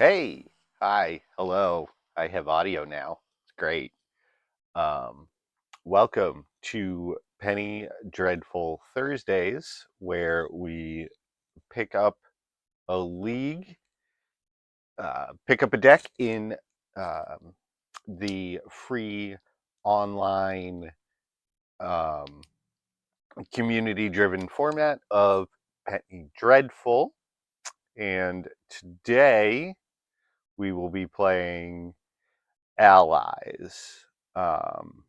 Hey, hi, hello. I have audio now. It's great. Um, Welcome to Penny Dreadful Thursdays, where we pick up a league, pick up a deck in um, the free online um, community driven format of Penny Dreadful. And today we will be playing Allies. Um,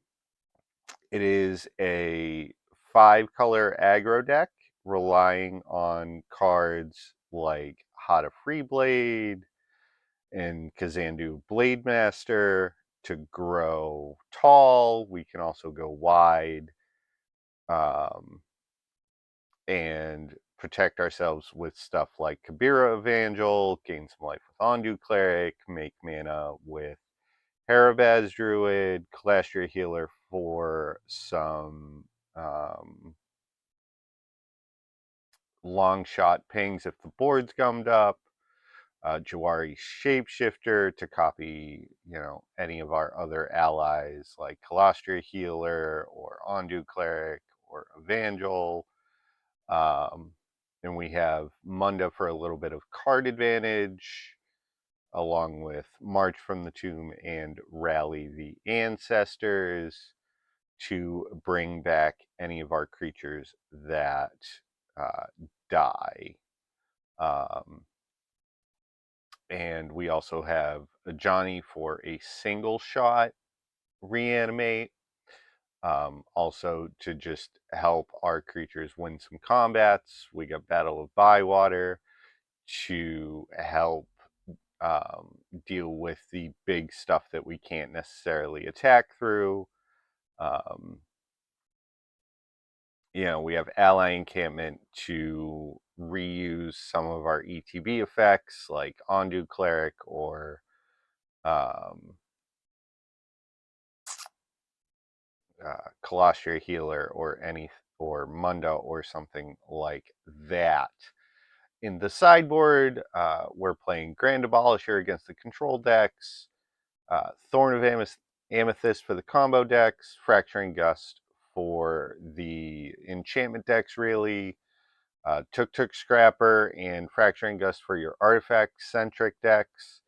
it is a 5 color aggro deck relying on cards like Hada Freeblade and Kazandu Blade Master to grow tall. We can also go wide um, and protect ourselves with stuff like Kabira Evangel, gain some life with Ondu Cleric, make mana with Harabaz Druid, Kalastria Healer for some um, long shot pings if the board's gummed up. Jawari Shapeshifter to copy, any of our other allies like Kalastria Healer or Ondu Cleric or Evangel. Um, and we have Munda for a little bit of card advantage, along with March from the Tomb and Rally the Ancestors to bring back any of our creatures that uh, die. Um, and we also have a Johnny for a single shot reanimate. Also, to just help our creatures win some combats, we got Battle of Bywater to help deal with the big stuff that we can't necessarily attack through. Um, we have ally encampment to reuse some of our ETB effects like Ondu Cleric or um, Kalastria Healer or Munda or something like that. In the sideboard, we're playing Grand Abolisher against the control decks, Thorn of Amethyst for the combo decks, Fracturing Gust for the enchantment decks, really. Tuk Scrapper and Fracturing Gust for your artifact-centric decks,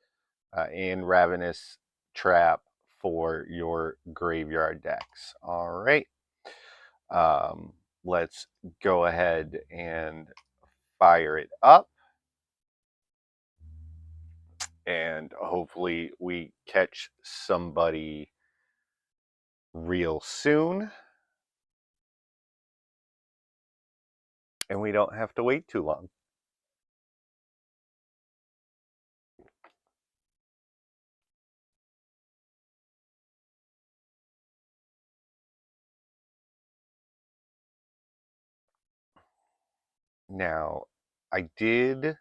and Ravenous Trap for your graveyard decks. All right. Um, let's go ahead and fire it up. And hopefully we catch somebody real soon. And we don't have to wait too long. Now, I did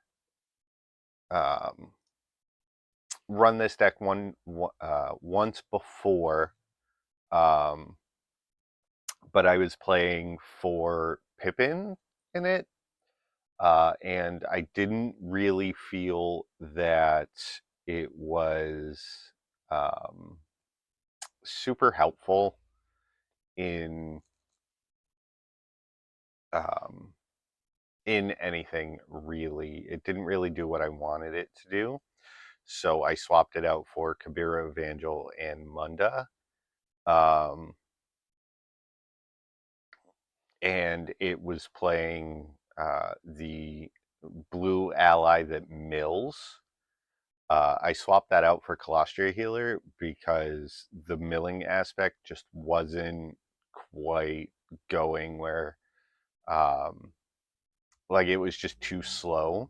run this deck once before, um, but I was playing for Pippin in it, and I didn't really feel that it was um, super helpful in um, in anything really. It didn't really do what I wanted it to do. So I swapped it out for Kabira Evangel and Munda. Um, and it was playing the blue ally that mills. I swapped that out for Kalastria Healer because the milling aspect just wasn't quite going where, um, like, it was just too slow.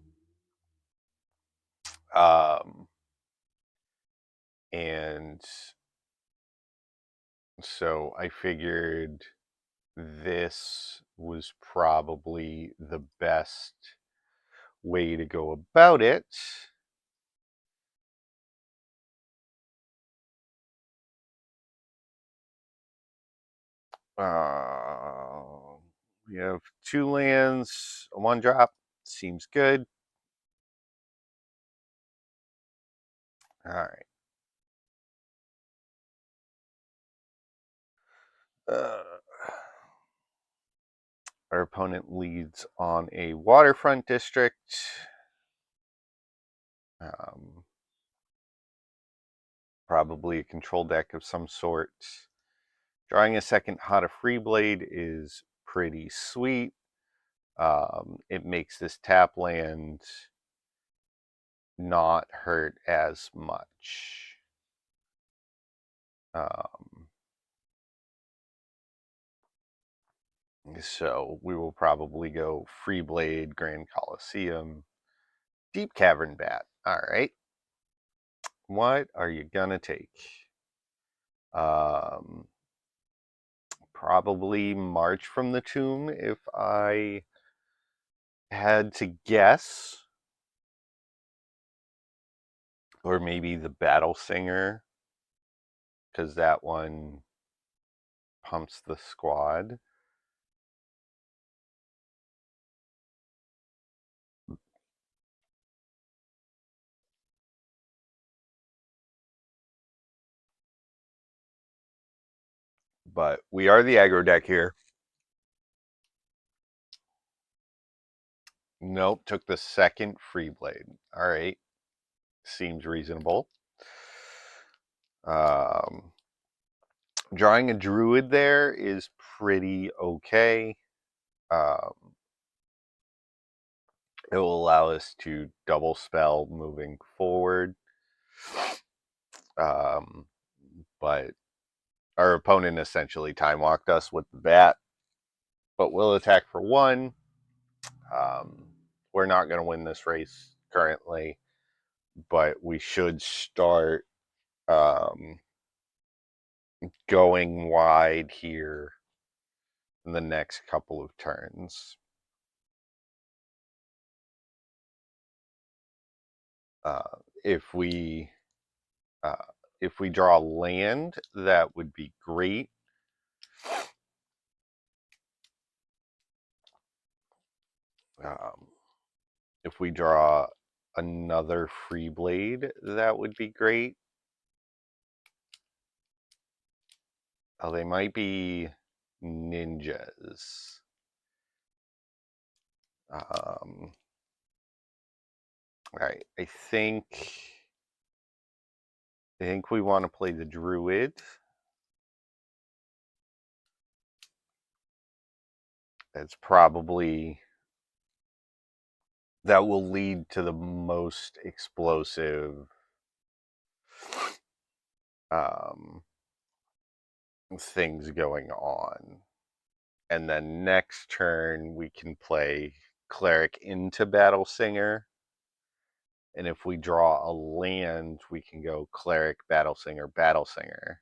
Um, and so I figured this was probably the best way to go about it. Uh, we have 2 lands, a 1-drop. Seems good. All right. Our opponent leads on a waterfront district. Probably a control deck of some sort. Drawing a second Hada Freeblade is pretty sweet. It makes this tap land not hurt as much. So we will probably go Freeblade, Grand Coliseum, Deep Cavern Bat. All right. What are you gonna take? Probably March from the Tomb if I had to guess. Or maybe the Battle Singer, because that one pumps the squad. But we are the aggro deck here. Nope, took the second Freeblade. All right, seems reasonable. Drawing a Druid there is pretty okay. It will allow us to double spell moving forward. But our opponent essentially time walked us with the bat. But we'll attack for one. We're not going to win this race currently, but we should start going wide here in the next couple of turns. If we draw land, that would be great. If we draw another Freeblade, that would be great. Oh, they might be ninjas. All right, I think we want to play the Druid. That's probably, that will lead to the most explosive things going on. And then next turn we can play Cleric into Battle Singer. And if we draw a land, we can go Cleric, Battle Singer, Battle Singer.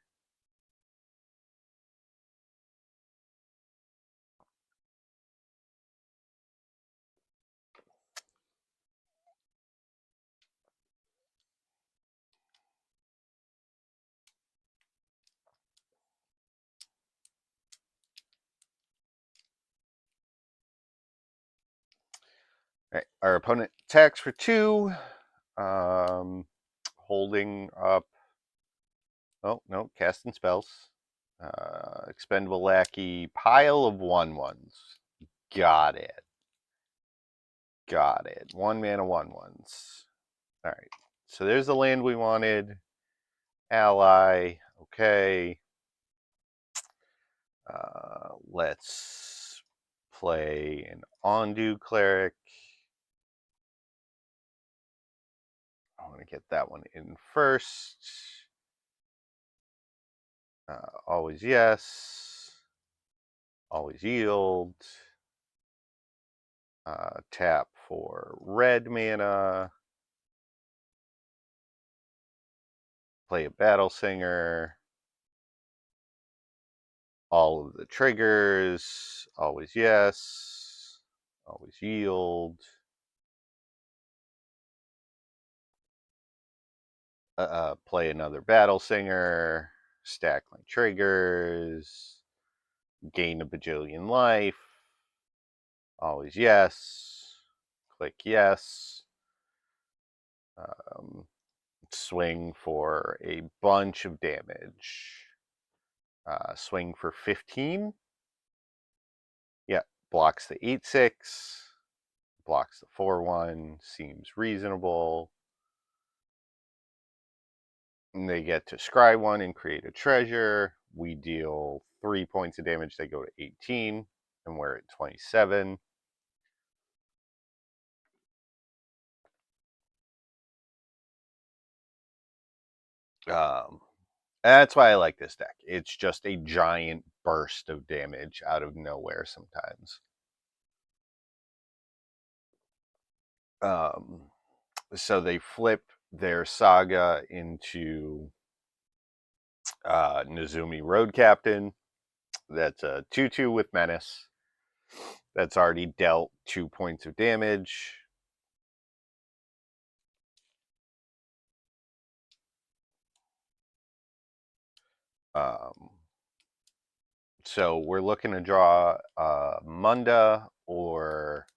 All right, our opponent attacks for 2, holding up. Oh no, casting spells. Expendable Lackey, pile of 1/1s. Got it. 1 mana 1/1s. All right. So there's the land we wanted. Ally. Okay. Let's play an Ondu Cleric. I want to get that one in first. Always yes. Always yield. Tap for red mana. Play a Battle Singer. All of the triggers. Always yes. Always yield. Play another Battle Singer. Stack my triggers. Gain a bajillion life. Always yes. Click yes. swing for a bunch of damage. Swing for 15. Yeah, blocks the 8/6. Blocks the 4/1. Seems reasonable. And they get to scry 1 and create a treasure. We deal 3 points of damage. They go to 18, and we're at 27. That's why I like this deck. It's just a giant burst of damage out of nowhere sometimes. So they flip their Saga into Nezumi Road Captain. That's a 2/2 with Menace. That's already dealt 2 points of damage. So we're looking to draw Munda or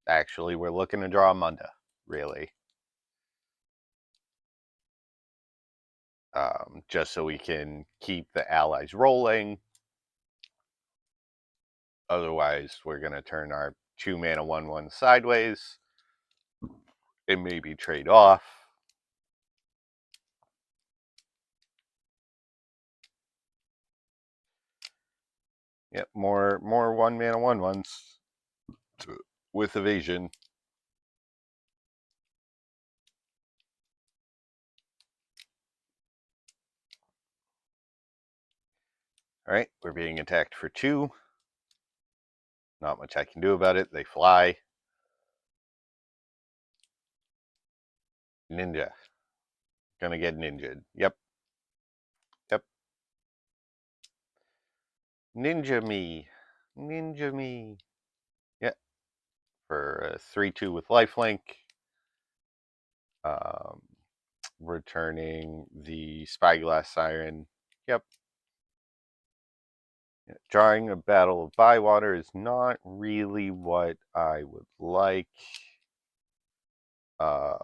actually we're looking to draw Munda, really. Just so we can keep the allies rolling. Otherwise, we're going to turn our 2-mana 1/1 sideways and maybe trade off. Yep, more 1-mana 1/1s with evasion. All right, we're being attacked for 2. Not much I can do about it. They fly. Ninja. Gonna get ninja'd. Yep. Yep. Ninja me. Ninja me. Yep. For a 3/2 with lifelink. Returning the Spyglass Siren. Yep. Drawing a Battle of Bywater is not really what I would like. I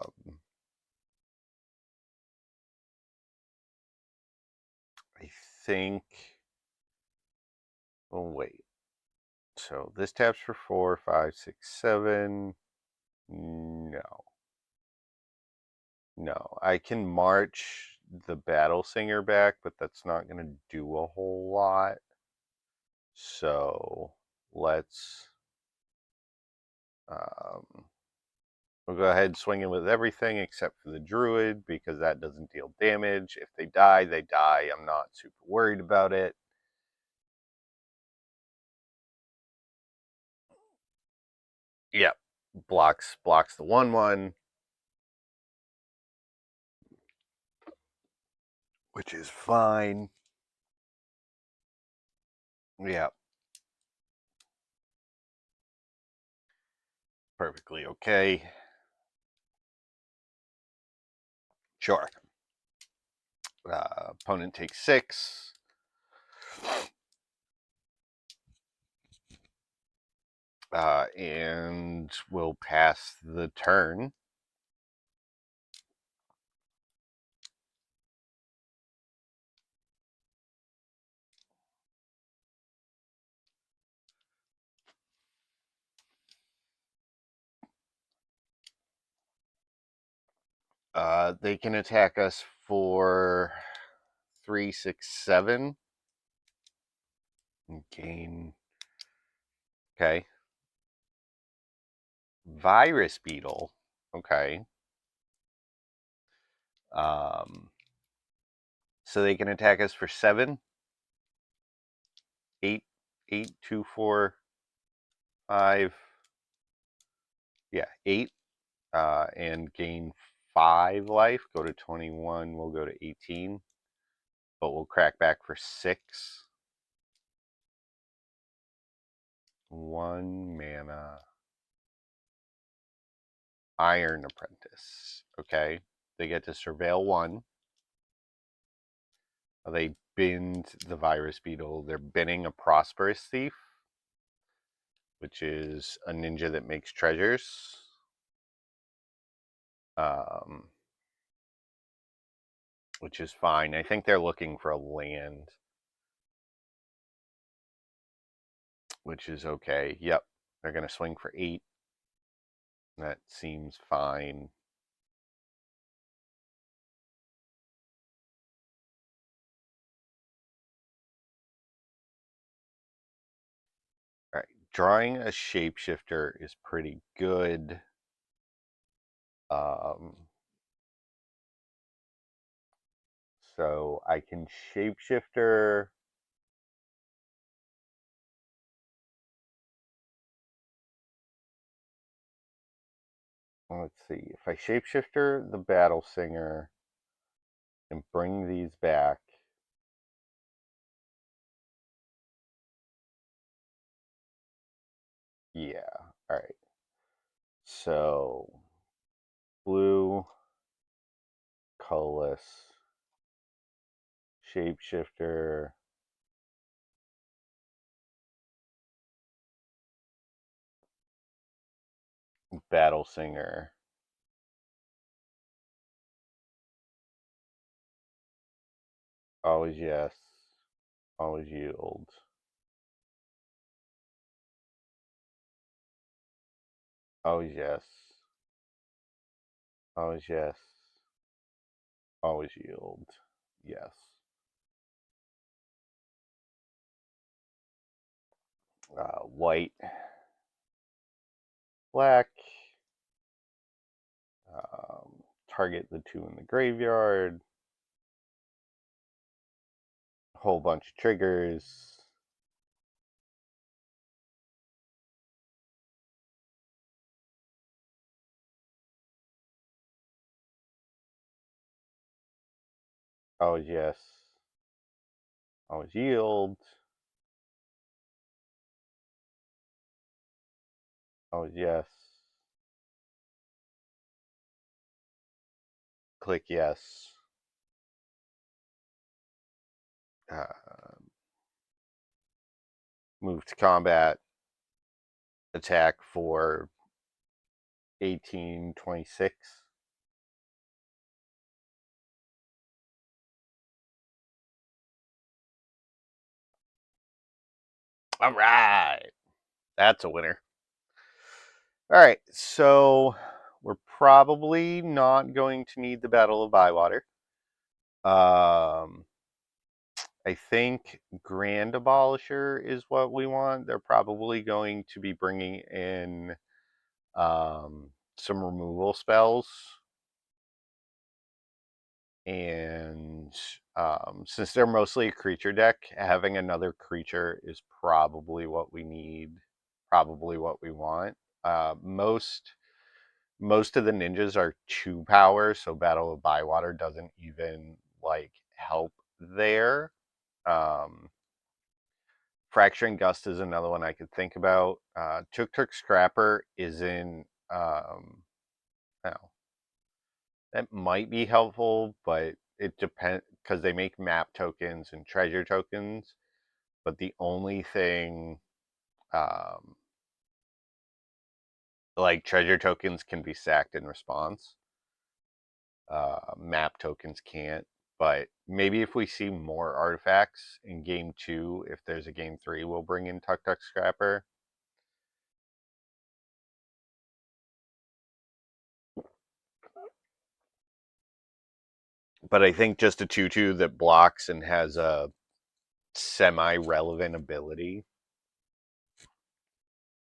think. Oh, wait. So this taps for 4, 5, 6, 7. No. No. I can march the Battle Singer back, but that's not going to do a whole lot. So let's. We'll go ahead and swing in with everything except for the Druid because that doesn't deal damage. If they die, they die. I'm not super worried about it. Yep. Blocks the 1/1. Which is fine. Yep. Perfectly okay. Sure. Opponent takes 6. And we'll pass the turn. They can attack us for 3, 6, 7. And gain. Okay. Virus Beetle. Okay. So they can attack us for 7. 8, 8, 2, 4, 5. Yeah, 8. And gain 5 life. Go to 21. We'll go to 18. But we'll crack back for 6. 1 mana. Iron Apprentice. Okay. They get to surveil 1. They bind the Virus Beetle. They're binning a Prosperous Thief, which is a ninja that makes treasures. which is fine. I think they're looking for a land, which is okay. Yep, they're going to swing for 8. That seems fine. All right, drawing a shapeshifter is pretty good. So I can shapeshifter. Let's see. If I shapeshifter the Battle Singer and bring these back, yeah. All right. So blue, colorless, shapeshifter. Battle Singer. Always yes. Always yield. Always yes. Always yes. Always yield. Yes. White. Black. Target the 2 in the graveyard. Whole bunch of triggers. Always yes. Always yield. Always yes. Click yes. Move to combat. Attack for 1826. All right. That's a winner. All right. So we're probably not going to need the Battle of Bywater. I think Grand Abolisher is what we want. They're probably going to be bringing in some removal spells. And since they're mostly a creature deck, having another creature is probably what we need, probably what we want. Most of the ninjas are 2 power, so Battle of Bywater doesn't even like help there. Fracturing Gust is another one I could think about. Tuk Tuk Scrapper is in. Oh, that might be helpful, but it depends because they make map tokens and treasure tokens. But the only thing, um, like treasure tokens, can be sacked in response. Map tokens can't. But maybe if we see more artifacts in game 2, if there's a game 3, we'll bring in Tuk Tuk Scrapper. But I think just a 2/2 that blocks and has a semi-relevant ability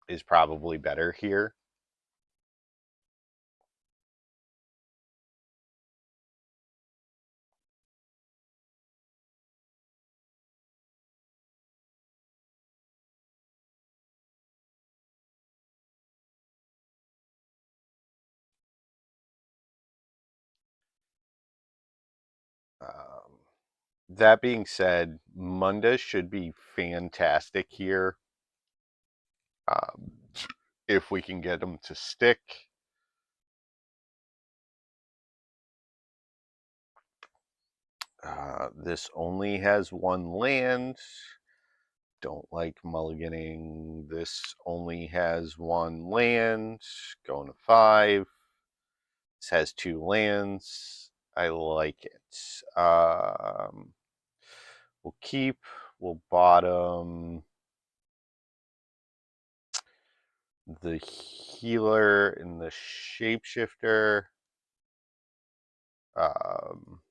is probably better here. That being said, Munda should be fantastic here um, if we can get them to stick. This only has 1 land. Don't like mulliganing. This only has 1 land. Going to 5. This has 2 lands. I like it. We'll keep. We'll bottom the healer and the shapeshifter. Um,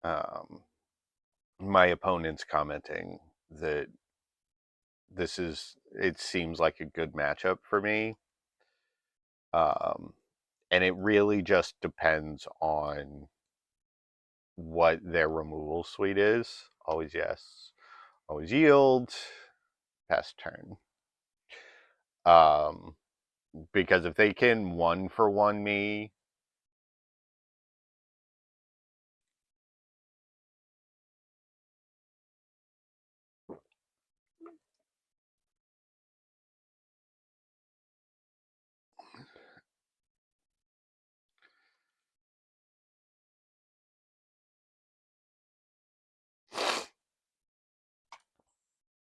um, my opponent's commenting that it seems like a good matchup for me. And it really just depends on what their removal suite is. Always yes, always yield, pass turn. Because if they can 1-for-1 me,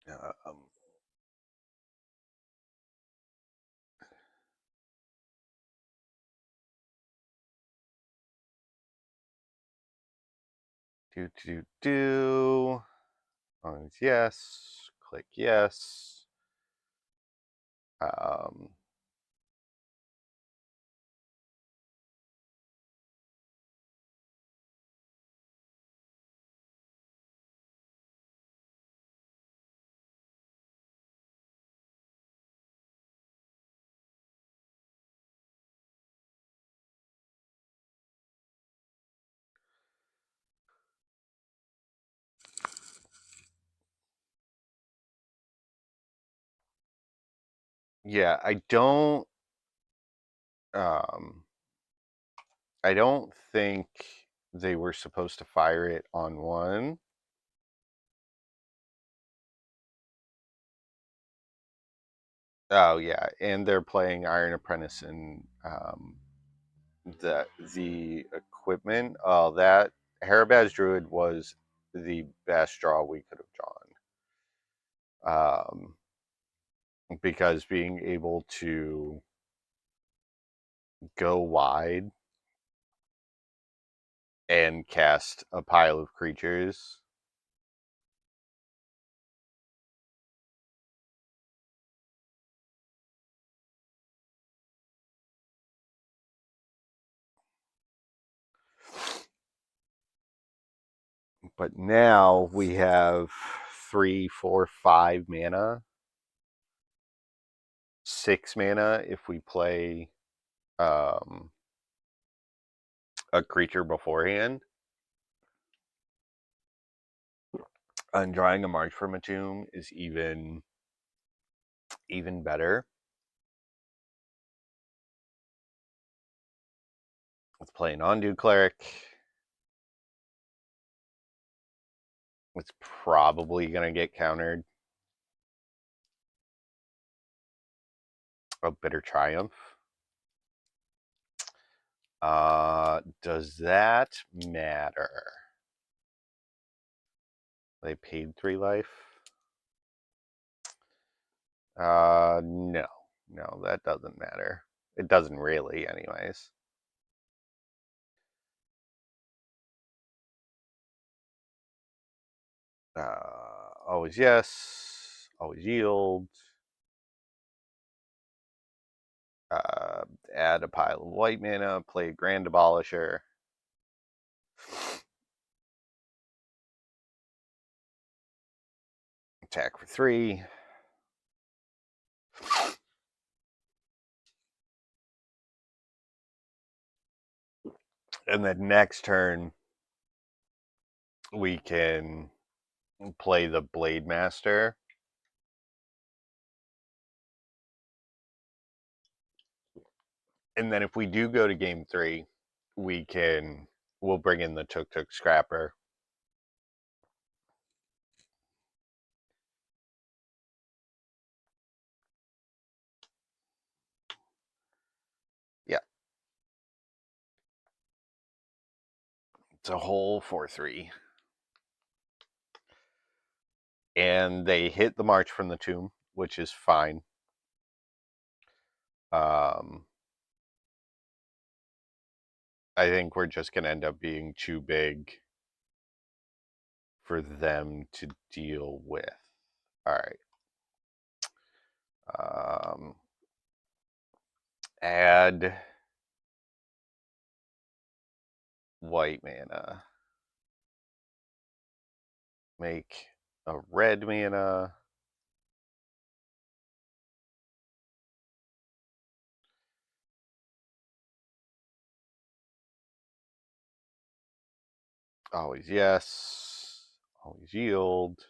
um, do. Always yes. Click yes. Um, yeah, um, I don't think they were supposed to fire it on 1. Oh yeah, and they're playing Iron Apprentice and the equipment. That Harabaz Druid was the best draw we could have drawn. Because being able to go wide and cast a pile of creatures. But now we have 3, 4, 5 mana, 6 mana if we play um, a creature beforehand. Undrawing a March from a Tomb is even better. Let's play an Ondu Cleric. It's probably going to get countered. A Bitter Triumph. Does that matter? They paid 3 life. No. No, that doesn't matter. It doesn't really, anyways. Always yes. Always yield. Uh, Add a pile of white mana. Play a Grand Abolisher. Attack for 3. And then next turn, we can play the Blade Master. And then if we do go to game 3, we'll bring in the Tuk Tuk Scrapper. Yeah. It's a whole 4/3. And they hit the March from the Tomb, which is fine. I think we're just going to end up being too big for them to deal with. All right. Add white mana. Make a red mana. Always yes. Always yield.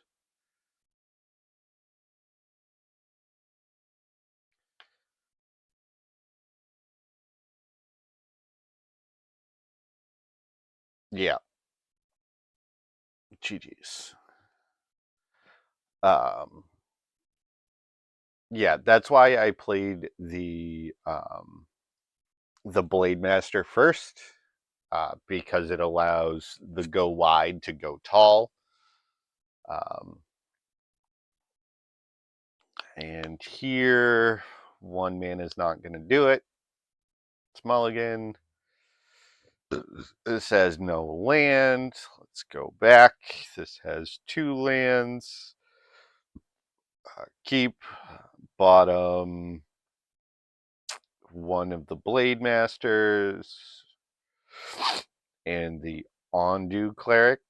Yeah. GG's. Yeah, that's why I played the Blade Master first, because it allows the go wide to go tall. And here, 1 mana is not going to do it. It's mulligan. This has no land. Let's go back. This has 2 lands. Keep. Bottom. 1 of the Blade Masters. And the Ondu Cleric.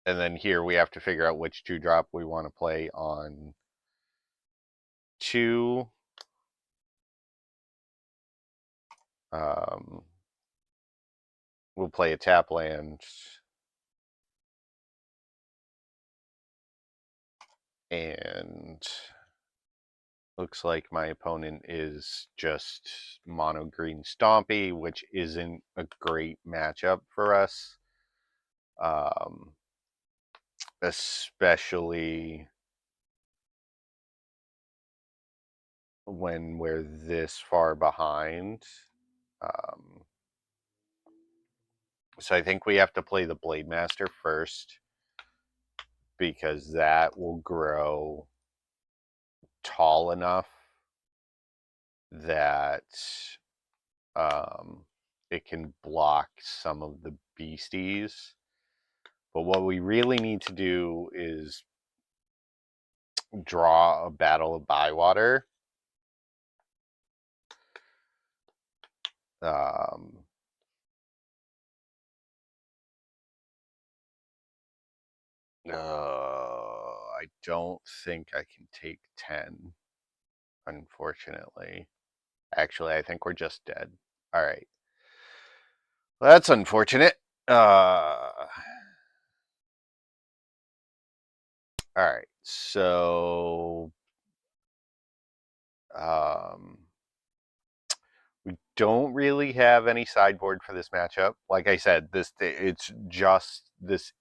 And then here we have to figure out which 2-drop we want to play on 2. We'll play a tap land. And looks like my opponent is just mono green Stompy, which isn't a great matchup for us. Especially when we're this far behind. So I think we have to play the Blade Master first, because that will grow tall enough that it can block some of the beasties. But what we really need to do is draw a Battle of Bywater. I don't think I can take 10, unfortunately. Actually, I think we're just dead. All right. Well, that's unfortunate. All right. So we don't really have any sideboard for this matchup. Like I said, this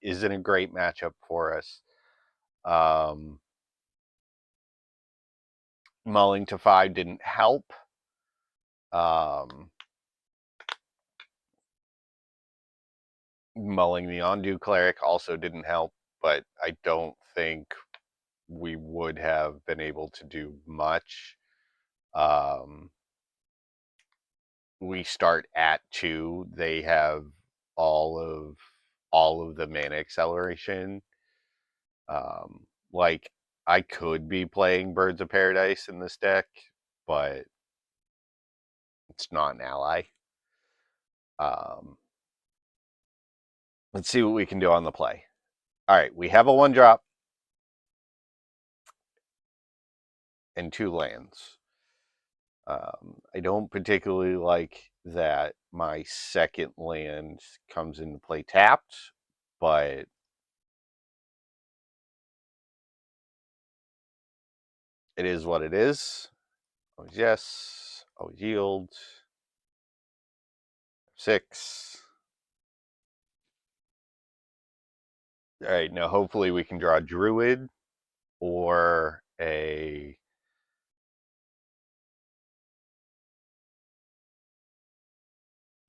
isn't a great matchup for us. Mulling to 5 didn't help. Mulling the Ondu Cleric also didn't help, but I don't think we would have been able to do much. We start at 2. They have all of the mana acceleration. Like, I could be playing Birds of Paradise in this deck, but it's not an ally. Let's see what we can do on the play. All right, we have a 1-drop and 2 lands. I don't particularly like that my second land comes into play tapped, but It is what it is. Always yes. Always yield. 6. All right, now hopefully we can draw a Druid or a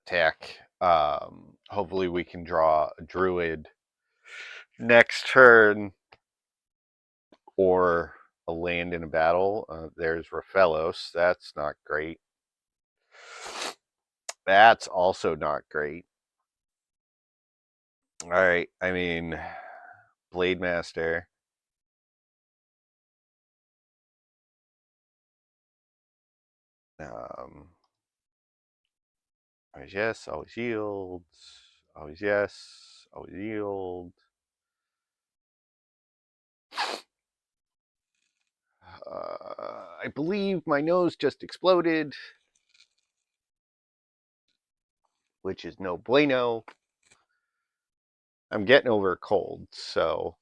attack. Hopefully we can draw a Druid next turn or a land in a battle. There's Raphelos. That's not great. That's also not great. All right, I mean, Blade Master. Always yes, always yield. Always yes, always yield. I believe my nose just exploded, which is no bueno. I'm getting over a cold, so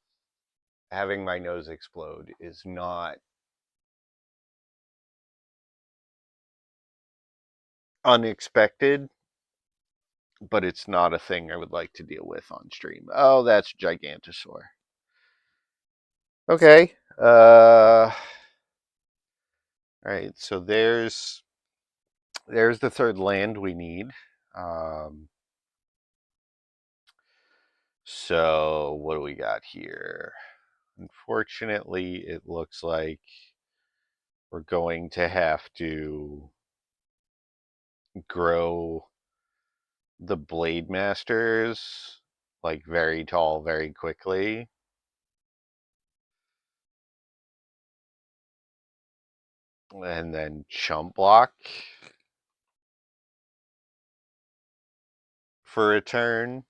having my nose explode is not unexpected, but it's not a thing I would like to deal with on stream. Oh, that's Gigantosaur. Okay. All right, so there's the third land we need. So what do we got here? Unfortunately, it looks like we're going to have to grow the Blade Masters like very tall very quickly. And then chump block for a turn.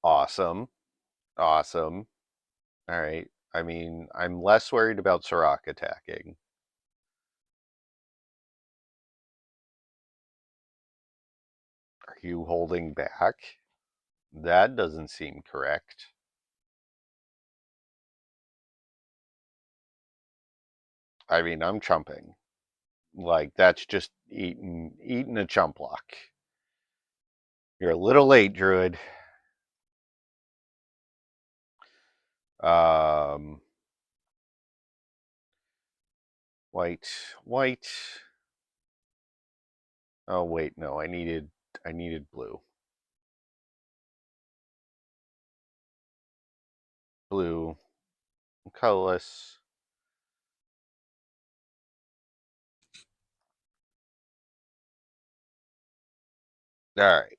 Awesome. Awesome. All right. I mean, I'm less worried about Sirach attacking. Are you holding back? That doesn't seem correct. I mean, I'm chumping. Like, that's just eating a chump block. You're a little late, Druid. Um, white, white. Oh wait, no, I needed blue. Blue, colorless. All right.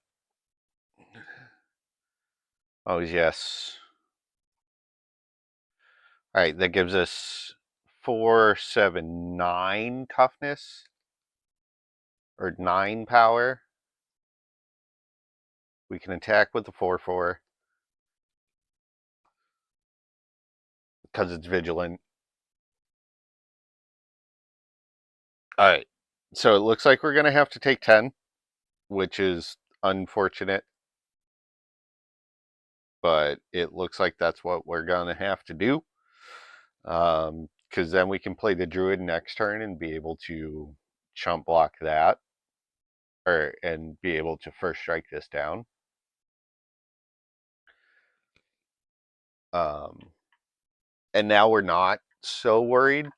Oh yes. All right, that gives us 4, 7, 9 toughness or 9 power. We can attack with the 4/4 because it's vigilant. All right. So it looks like we're gonna have to take 10, which is unfortunate, but it looks like that's what we're gonna have to do. Because then we can play the Druid next turn and be able to chump block that, and be able to first strike this down. And now we're not so worried.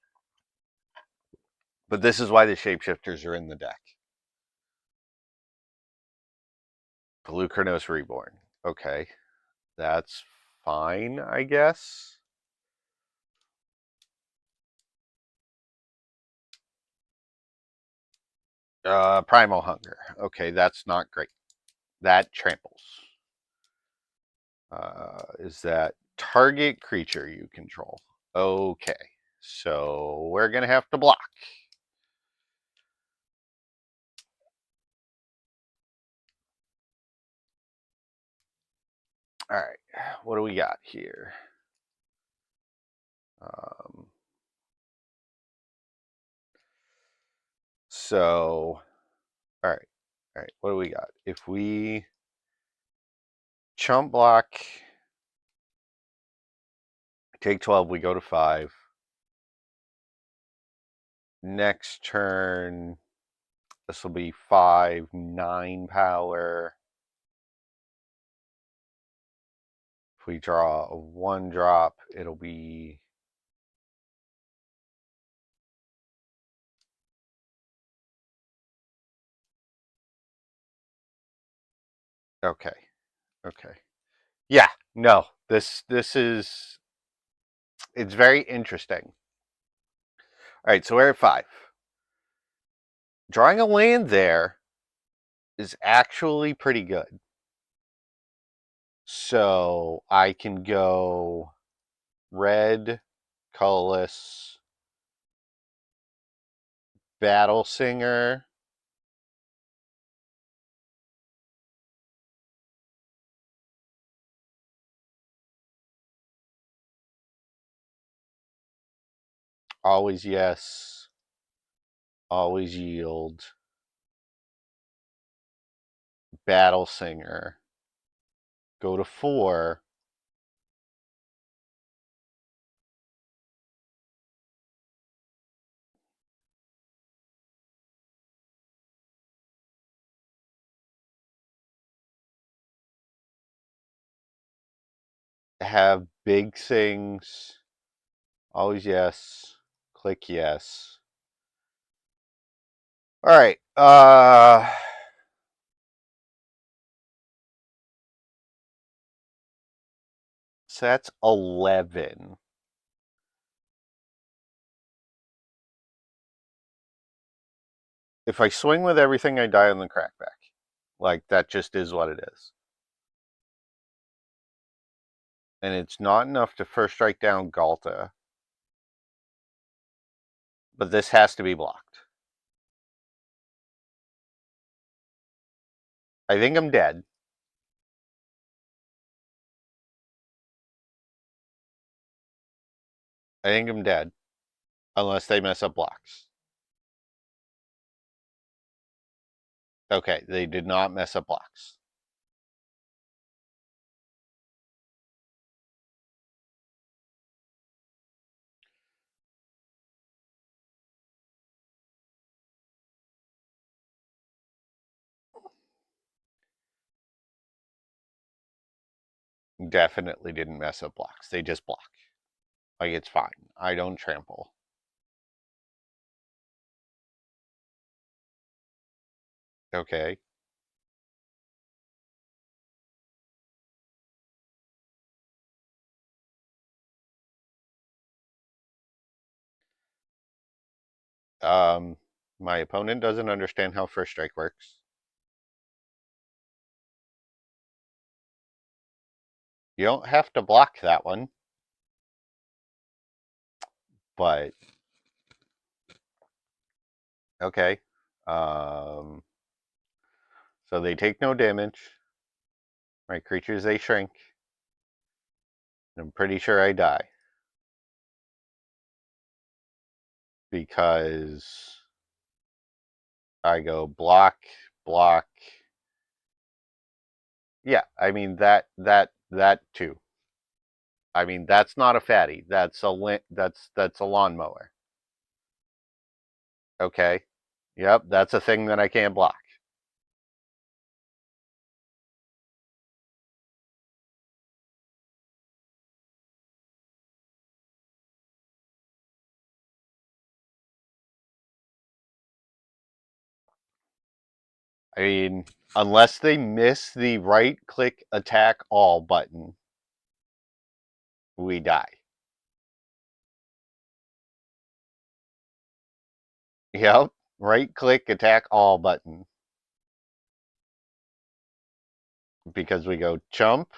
But this is why the shapeshifters are in the deck. Polukranos Reborn. Okay. That's fine, I guess. Primal Hunger. Okay, that's not great. That tramples. Is that target creature you control? Okay. So we're going to have to block. All right. What do we got here? So, all right. All right, what do we got? If we chump block, take 12, we go to 5. Next turn, this will be 5, 9 power. If we draw a 1 drop, it'll be okay. Okay. Yeah, no. This is it's very interesting. All right, so we're at 5. Drawing a land there is actually pretty good. So I can go red, colorless, Battle Singer. Always yes. Always yield. Battle Singer. Go to 4. Have big things. Always yes. Click yes. All right. So that's 11. If I swing with everything, I die on the crackback. Like, that just is what it is. And it's not enough to first strike down Galta. But this has to be blocked. I think I'm dead. I think I'm dead. Unless they mess up blocks. Okay, they did not mess up blocks. Definitely didn't mess up blocks. They just block. Like, it's fine. I don't trample. Okay. My opponent doesn't understand how first strike works. You don't have to block that one. But okay. So they take no damage. My creatures, they shrink. I'm pretty sure I die. Because I go block, block. Yeah, I mean that too. I mean that's not a fatty. That's a lawnmower. Okay. Yep, that's a thing that I can't block. I mean, unless they miss the right click attack all button, we die. Yep, right click attack all button. Because we go chump,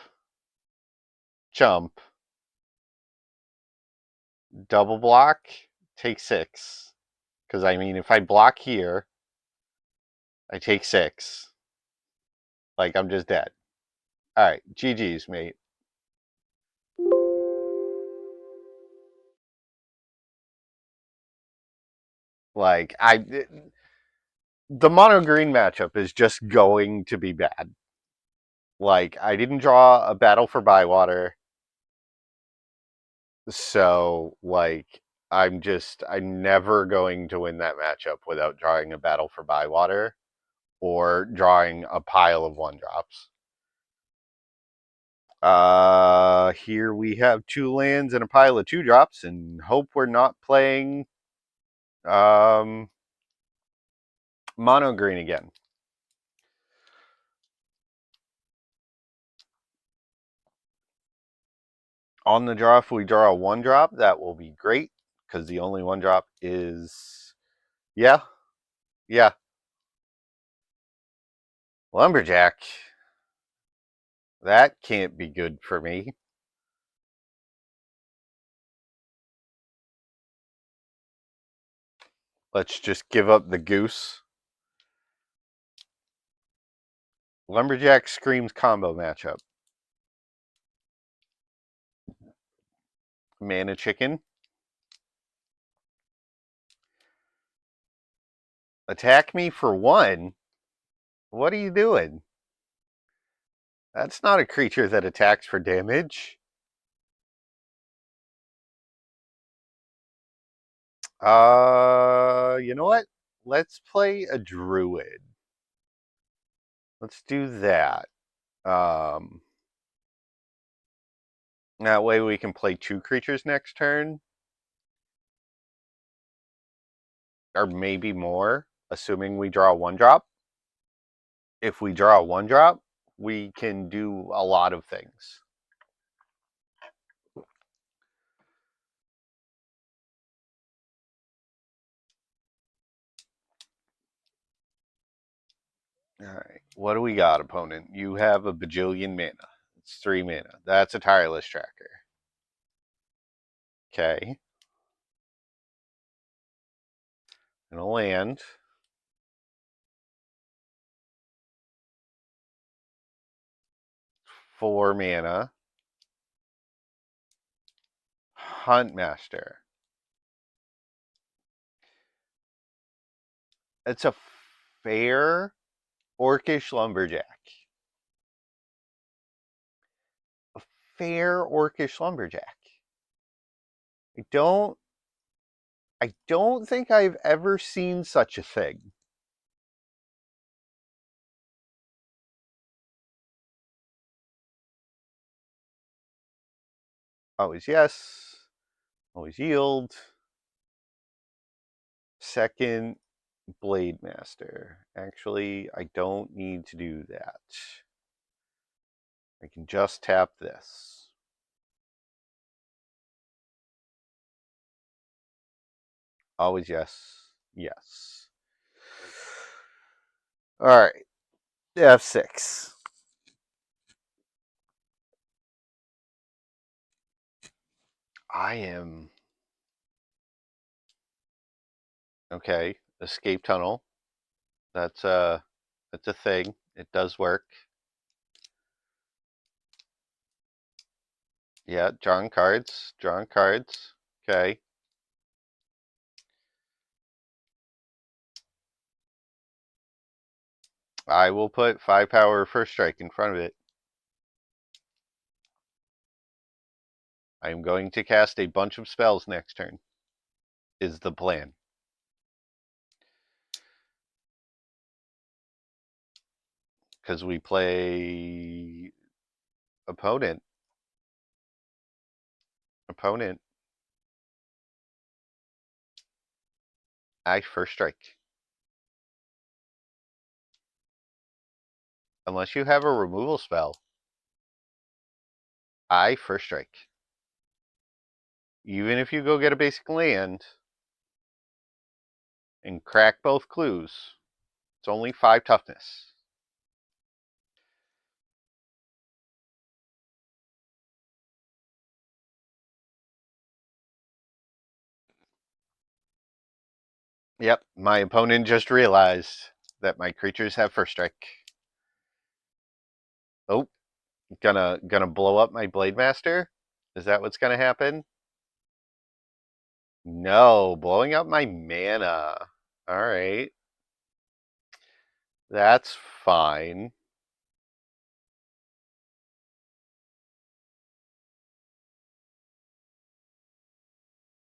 chump, double block, take 6. Because I mean, if I block here, I take 6. Like, I'm just dead. All right, GG's, mate. Like, The mono green matchup is just going to be bad. Like, I didn't draw a Battle for Bywater, so like I'm never going to win that matchup without drawing a Battle for Bywater or drawing a pile of 1-drops. Here we have 2 lands and a pile of 2-drops, and hope we're not playing mono green again. On the draw, if we draw a 1-drop, that will be great, because the only 1-drop is, yeah, Lumberjack. That can't be good for me. Let's just give up the goose. Lumberjack Screams combo matchup. Mana Chicken. Attack me for 1? What are you doing? That's not a creature that attacks for damage. You know what? Let's play a druid. Let's do that. That way we can play 2 creatures next turn. Or maybe more, assuming we draw a 1-drop. If we draw a 1-drop, we can do a lot of things. All right, what do we got, opponent? You have a bajillion mana. It's 3 mana. That's a Tireless Tracker. Okay. And a land. Four mana. Huntmaster. It's a fair Orcish Lumberjack. A fair Orcish Lumberjack. I don't think I've ever seen such a thing. Always yes. Always yield. Second, Blade Master. Actually, I don't need to do that. I can just tap this. Always yes. Yes. All right. F6. I am okay. Escape tunnel. That's a thing. It does work. Yeah, drawing cards. Drawing cards. Okay. I will put 5 power first strike in front of it. I am going to cast a bunch of spells next turn. Is the plan. Because we play opponent. I first strike. Unless you have a removal spell, I first strike. Even if you go get a basic land and crack both clues, it's only 5 toughness. Yep, my opponent just realized that my creatures have first strike. Oh, gonna blow up my Blade Master? Is that what's gonna happen? No, blowing up my mana. Alright. That's fine.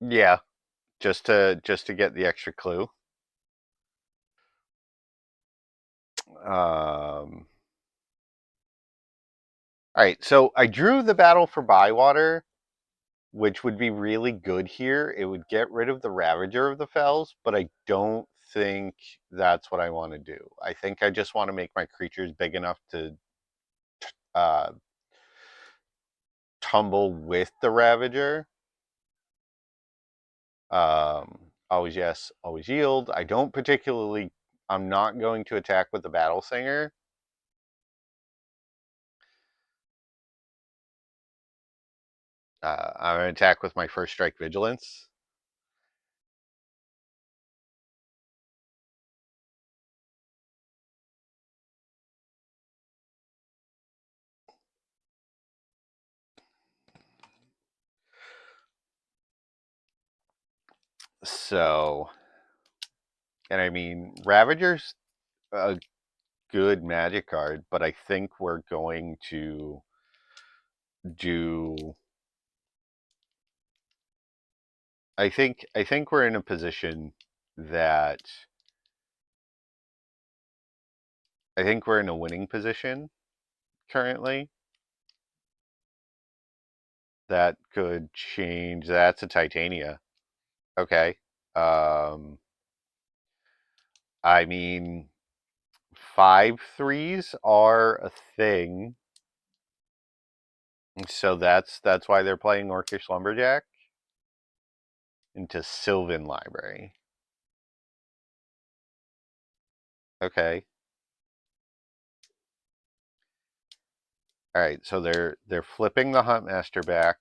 Yeah, just to get the extra clue. All right, so I drew the Battle for Bywater, which would be really good here. It would get rid of the Ravager of the Fells, but I don't think that's what I want to do. I think I just want to make my creatures big enough to uh, tumble with the Ravager. Always yes, always yield. I don't particularly. I'm not going to attack with the Battle Singer. I'm going to attack with my first strike Vigilance. So, and I mean, Ravager's a good Magic card, but I think we're going to do. I think we're in a position that I think we're in a winning position currently. That could change. That's a Titania. Okay. Um, I mean, 5/3s are a thing, so that's why they're playing Orcish Lumberjack into Sylvan Library. Okay. All right. So they're flipping the Huntmaster back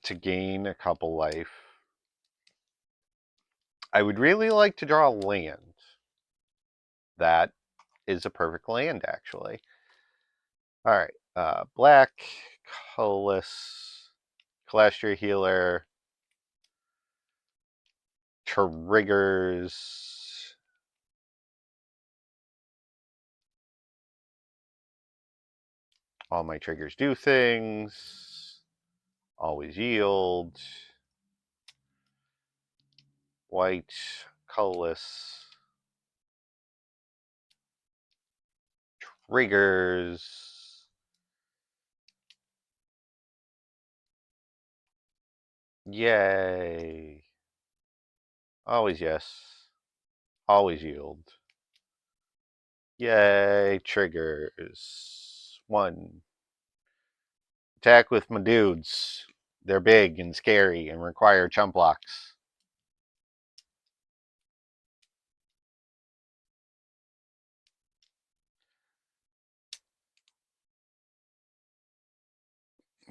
to gain a couple life. I would really like to draw land. That is a perfect land, actually. All right. Black, colorless, Calastria Healer, triggers. All my triggers do things. Always yield. White, colorless, triggers. Yay. Always yes. Always yield. Yay, triggers. One. Attack with my dudes. They're big and scary and require chump blocks.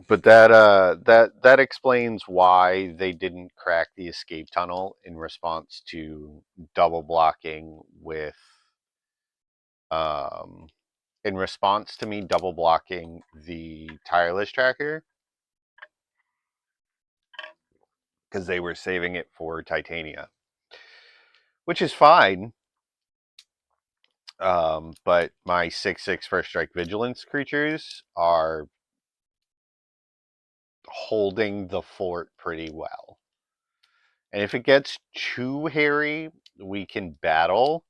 But that explains why they didn't crack the escape tunnel in response to double blocking with um in response to me double blocking the tireless tracker because they were saving it for Titania, which is fine. But my 6/6 first strike vigilance creatures are holding the fort pretty well. And if it gets too hairy, we can battle.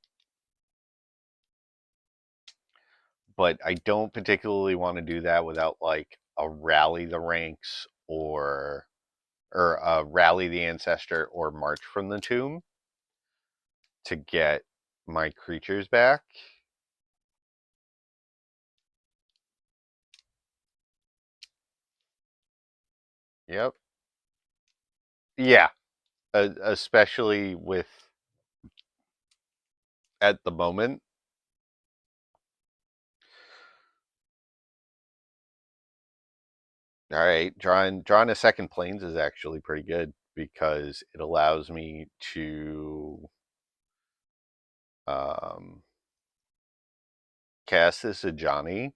But I don't particularly want to do that without like a rally the ranks or a rally the ancestor or march from the tomb to get my creatures back. Yep. Yeah. Especially with at the moment. All right, drawing a second planes is actually pretty good because it allows me to um, cast this Ajani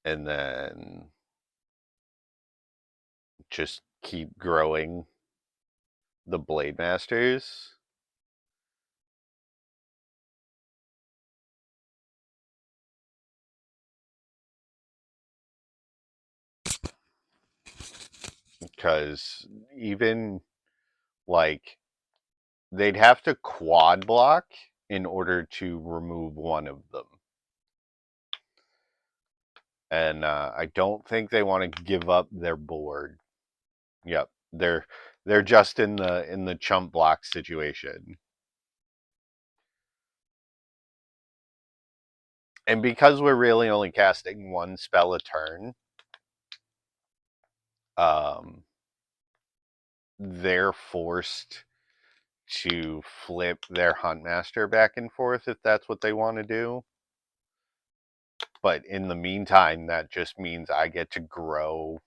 and then just keep growing the Blade Masters. Because even like they'd have to quad block in order to remove one of them. And I don't think they want to give up their board. Yep, they're just in the chump block situation. And because we're really only casting one spell a turn, they're forced to flip their Huntmaster back and forth if that's what they want to do. But in the meantime, that just means I get to grow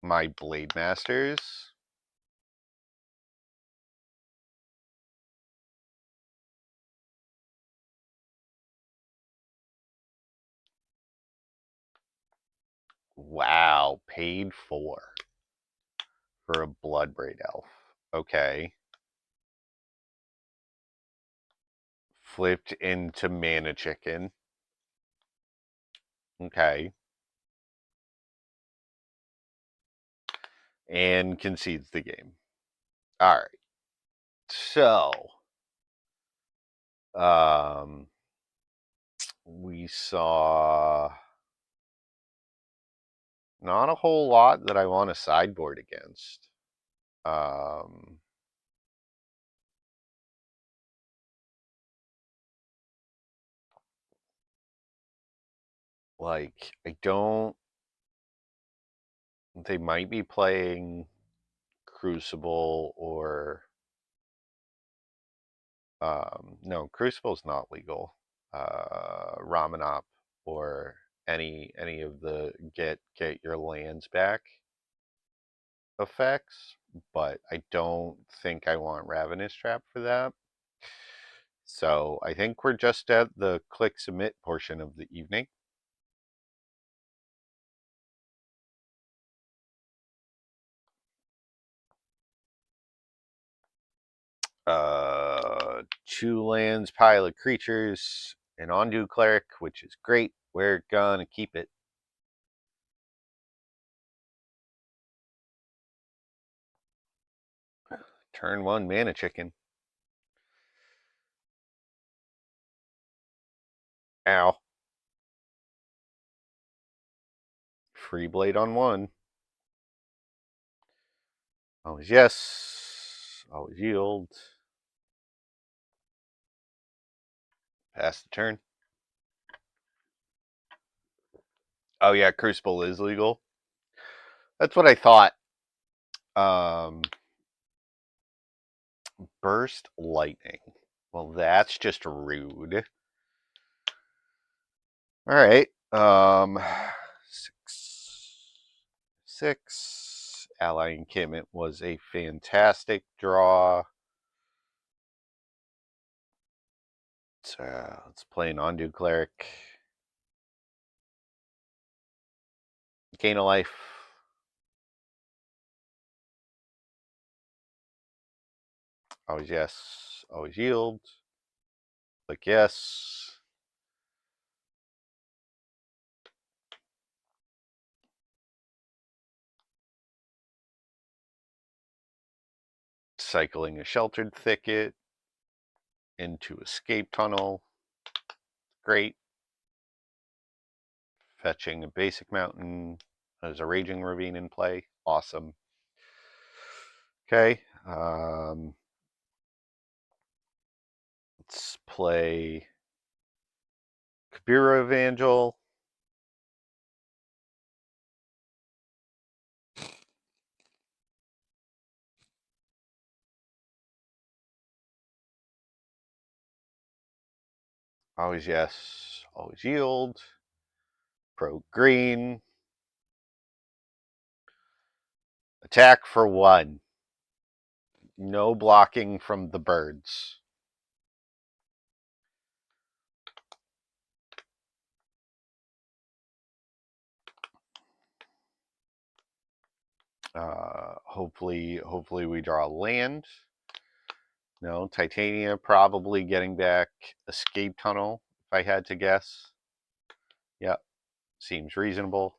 my Blade Masters. Wow, paid for a Bloodbraid Elf. Okay. Flipped into Mana Chicken. Okay. And concedes the game. All right. So, we saw not a whole lot that I want to sideboard against. Like, I don't. They might be playing Crucible or. No, Crucible's not legal. Ramanop or any of the get your lands back effects, but I don't think I want Ravenous Trap for that. So I think we're just at the click submit portion of the evening. Two lands, pile of creatures, an Ondu Cleric, which is great. We're gonna keep it. Turn one Mana Chicken. Ow. Free Blade on one. Always yes. Always yield. Pass the turn. Oh yeah, Crucible is legal. That's what I thought. Burst Lightning. Well, that's just rude. All right. 6. Ally Encampment was a fantastic draw. So let's play an Ondu Cleric. Gain a life. Always yes. Always yield. Click yes. Cycling a Sheltered Thicket into Escape Tunnel. Great. Fetching a Basic Mountain. There's a Raging Ravine in play. Awesome. Okay. Let's play Kabira Evangel. Always yes. Always yield. Pro green. Attack for 1. No blocking from the birds. Hopefully we draw land. No, Titania probably getting back Escape Tunnel, if I had to guess. Yep, seems reasonable.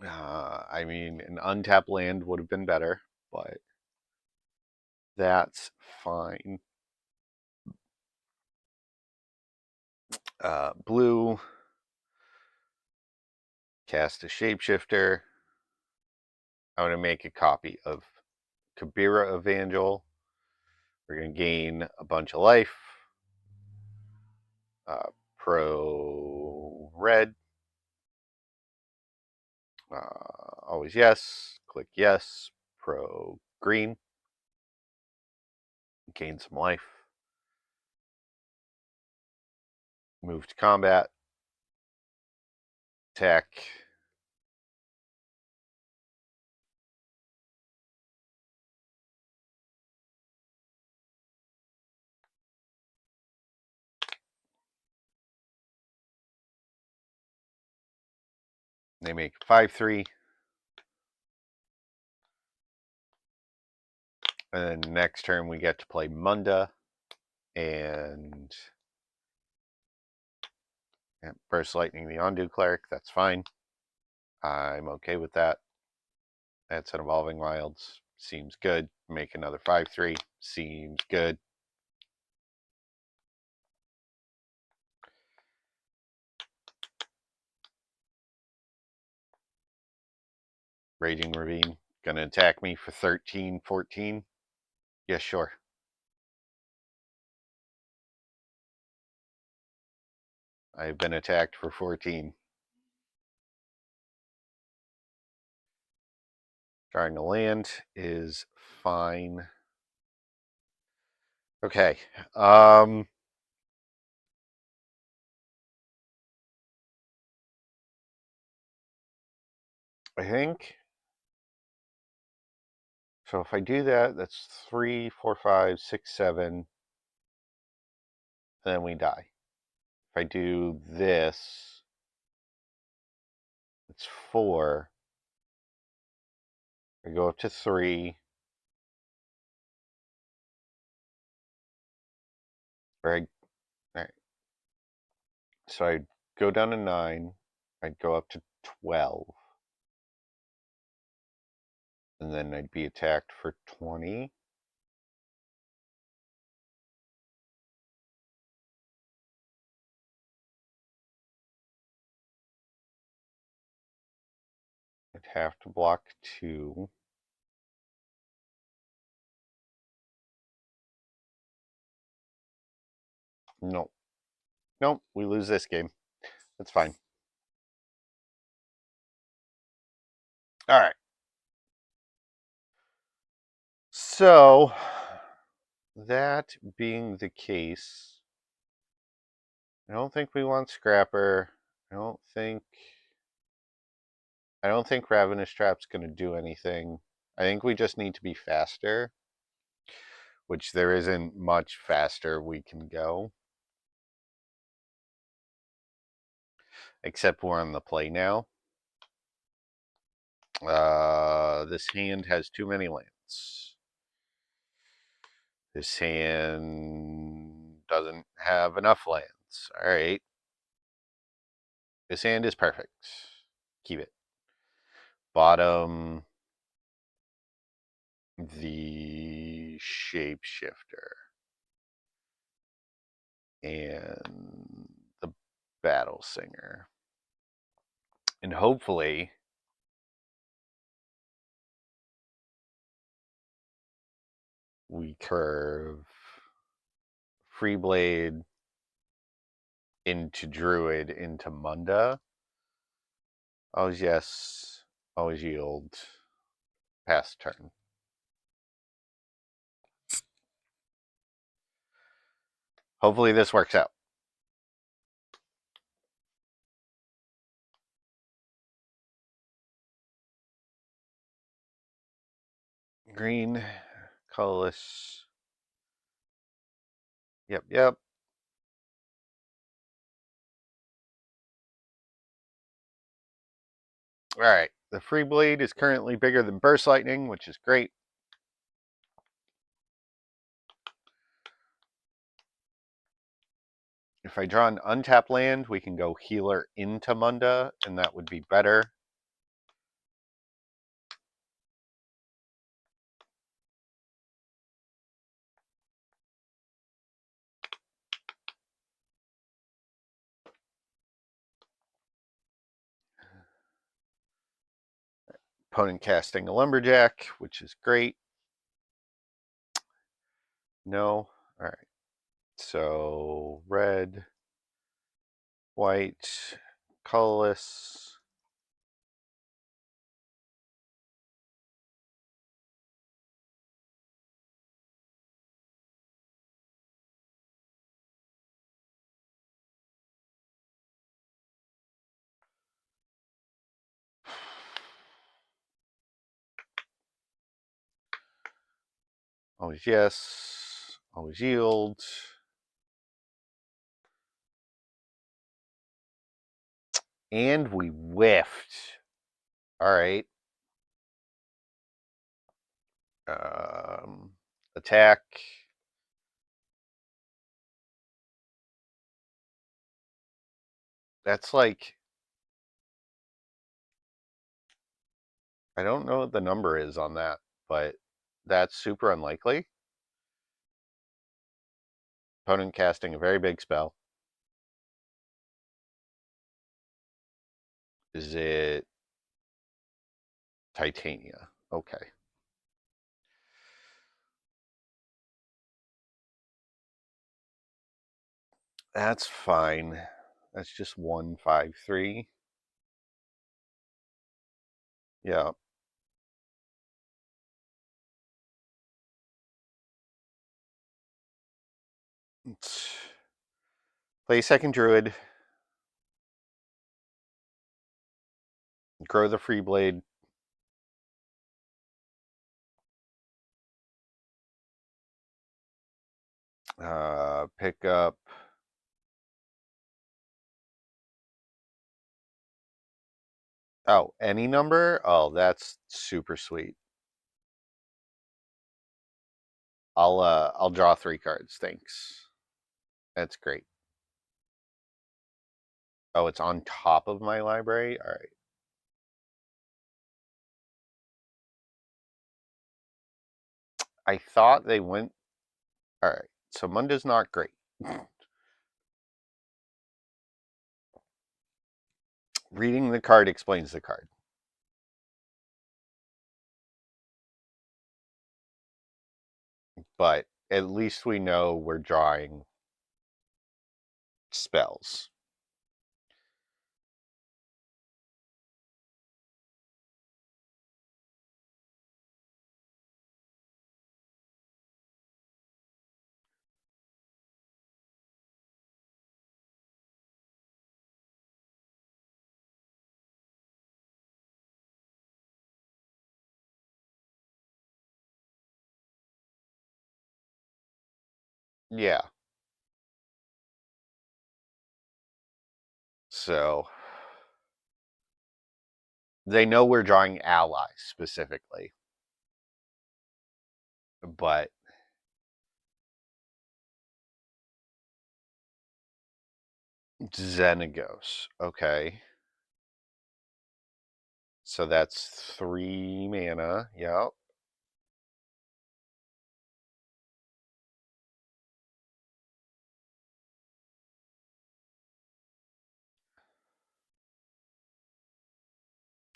I mean, an untapped land would have been better, but that's fine. Blue, cast a shapeshifter. I'm going to make a copy of Kabira Evangel. We're going to gain a bunch of life. Pro red. Always yes. Click yes. Pro green. Gain some life. Move to combat. Attack. They make 5/3. And then next turn we get to play Munda and Burst Lightning the Ondu Cleric. That's fine. I'm okay with that. That's an Evolving Wilds. Seems good. Make another 5/3. Seems good. Raging Ravine. Gonna attack me for 13, 14. Yeah, sure. I've been attacked for 14. Drawing a land is fine. Okay. I think so. If I do that, that's 3, 4, 5, 6, 7. Then we die. If I do this, it's 4. I go up to 3. Or I, all right. So I'd go down to 9. I'd go up to 12. And then I'd be attacked for 20. I'd have to block 2. No. Nope, we lose this game. That's fine. All right. So, that being the case, I don't think we want Scrapper. I don't think Ravenous Trap's going to do anything. I think we just need to be faster, which there isn't much faster we can go. Except we're on the play now. This hand has too many lands. This hand doesn't have enough lands. All right. This hand is perfect. Keep it. Bottom the Shapeshifter and the Battle Singer. And hopefully we curve Freeblade into Druid into Munda. Always yes. Always yield. Pass turn. Hopefully this works out. Green, colorless. Yep. Alright, the Free Blade is currently bigger than Burst Lightning, which is great. If I draw an untapped land, we can go Healer into Munda, and that would be better. Opponent casting a Lumberjack, which is great. No. Alright. So, red, white, colorless. Always yes. Always yield. And we whiffed. Alright. Attack. That's like, I don't know what the number is on that, but that's super unlikely. Opponent casting a very big spell. Is it Titania? Okay. That's fine. That's just 1/5/3. Yeah. Play second Druid. Grow the Free Blade. Pick up. Oh, any number? Oh, that's super sweet. I'll draw 3 cards. Thanks. That's great. Oh, it's on top of my library? All right. I thought they went. All right. So Munda's not great. Reading the card explains the card. But at least we know we're drawing spells. Yeah. So they know we're drawing allies specifically. But Xenagos. Okay. So that's 3 mana. Yep.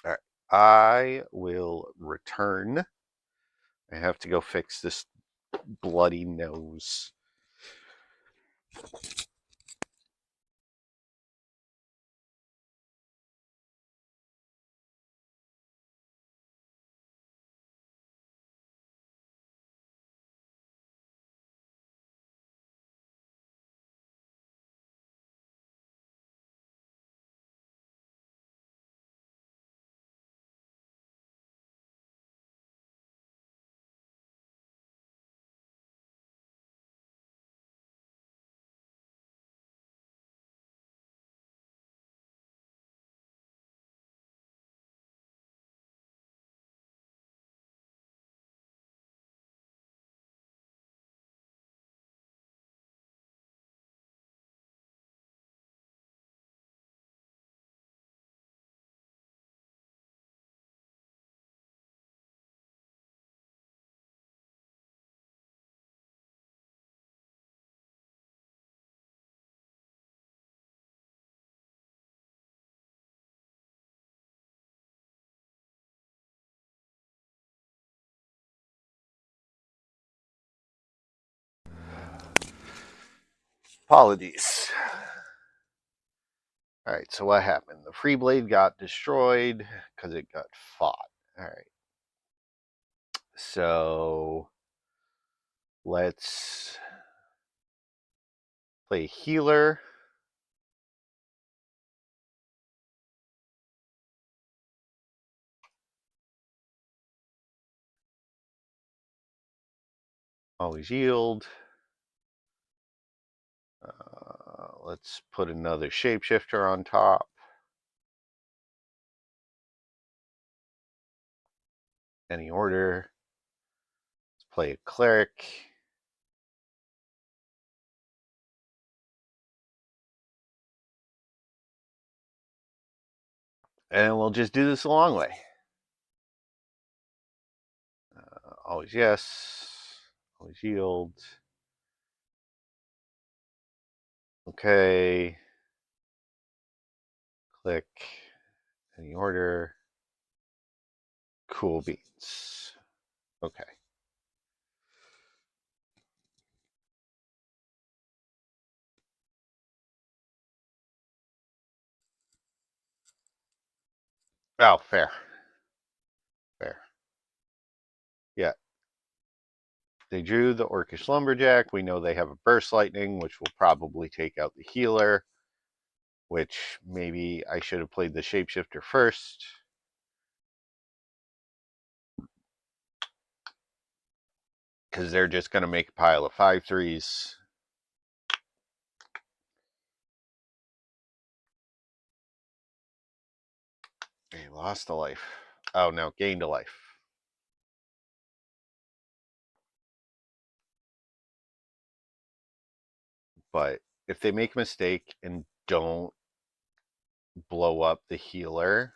All right. I will return. I have to go fix this bloody nose. Apologies. All right, so what happened? The free blade got destroyed because it got fought. All right. So let's play healer. Always yield. Let's put another shapeshifter on top. Any order. Let's play a cleric. And we'll just do this a long way. Always yes. Always yield. Okay. Click. Any order. Cool beans. Okay. Oh, fair. Fair. Yeah. They drew the Orcish Lumberjack. We know they have a Burst Lightning, which will probably take out the healer, which maybe I should have played the Shapeshifter first. Because they're just going to make a pile of 5/3s. They lost a life. Oh, no, gained a life. But if they make a mistake and don't blow up the healer,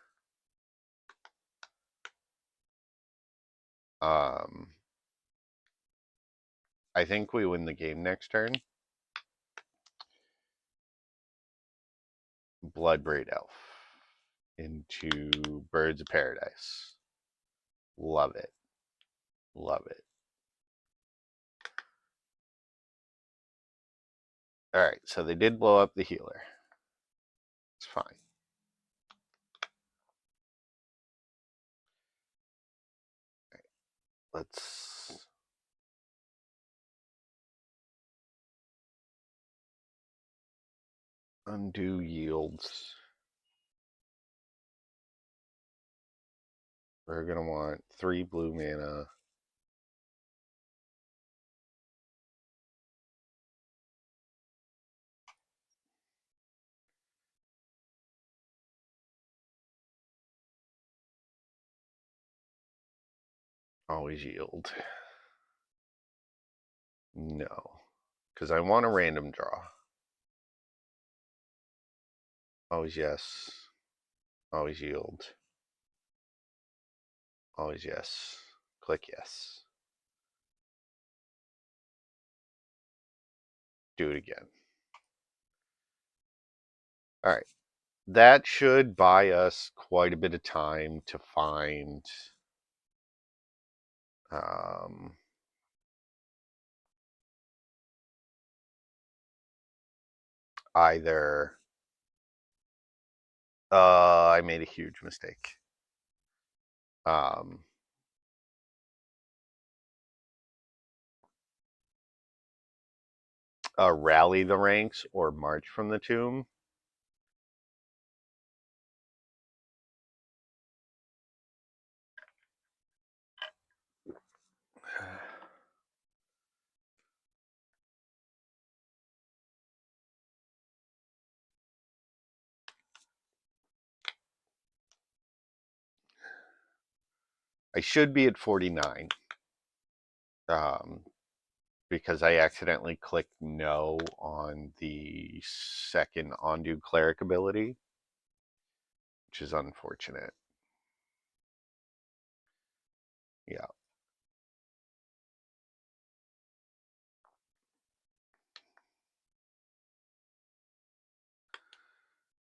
I think we win the game next turn. Bloodbraid Elf into Birds of Paradise. Love it. Love it. All right, so they did blow up the healer. It's fine. Right, let's undo yields. We're going to want 3 blue mana. Always yield. No, because I want a random draw. Always yes. Always yield. Always yes. Click yes. Do it again. All right. That should buy us quite a bit of time to find either I made a huge mistake. Rally the ranks or march from the tomb. I should be at 49 because I accidentally clicked no on the second undo cleric ability, which is unfortunate. Yeah.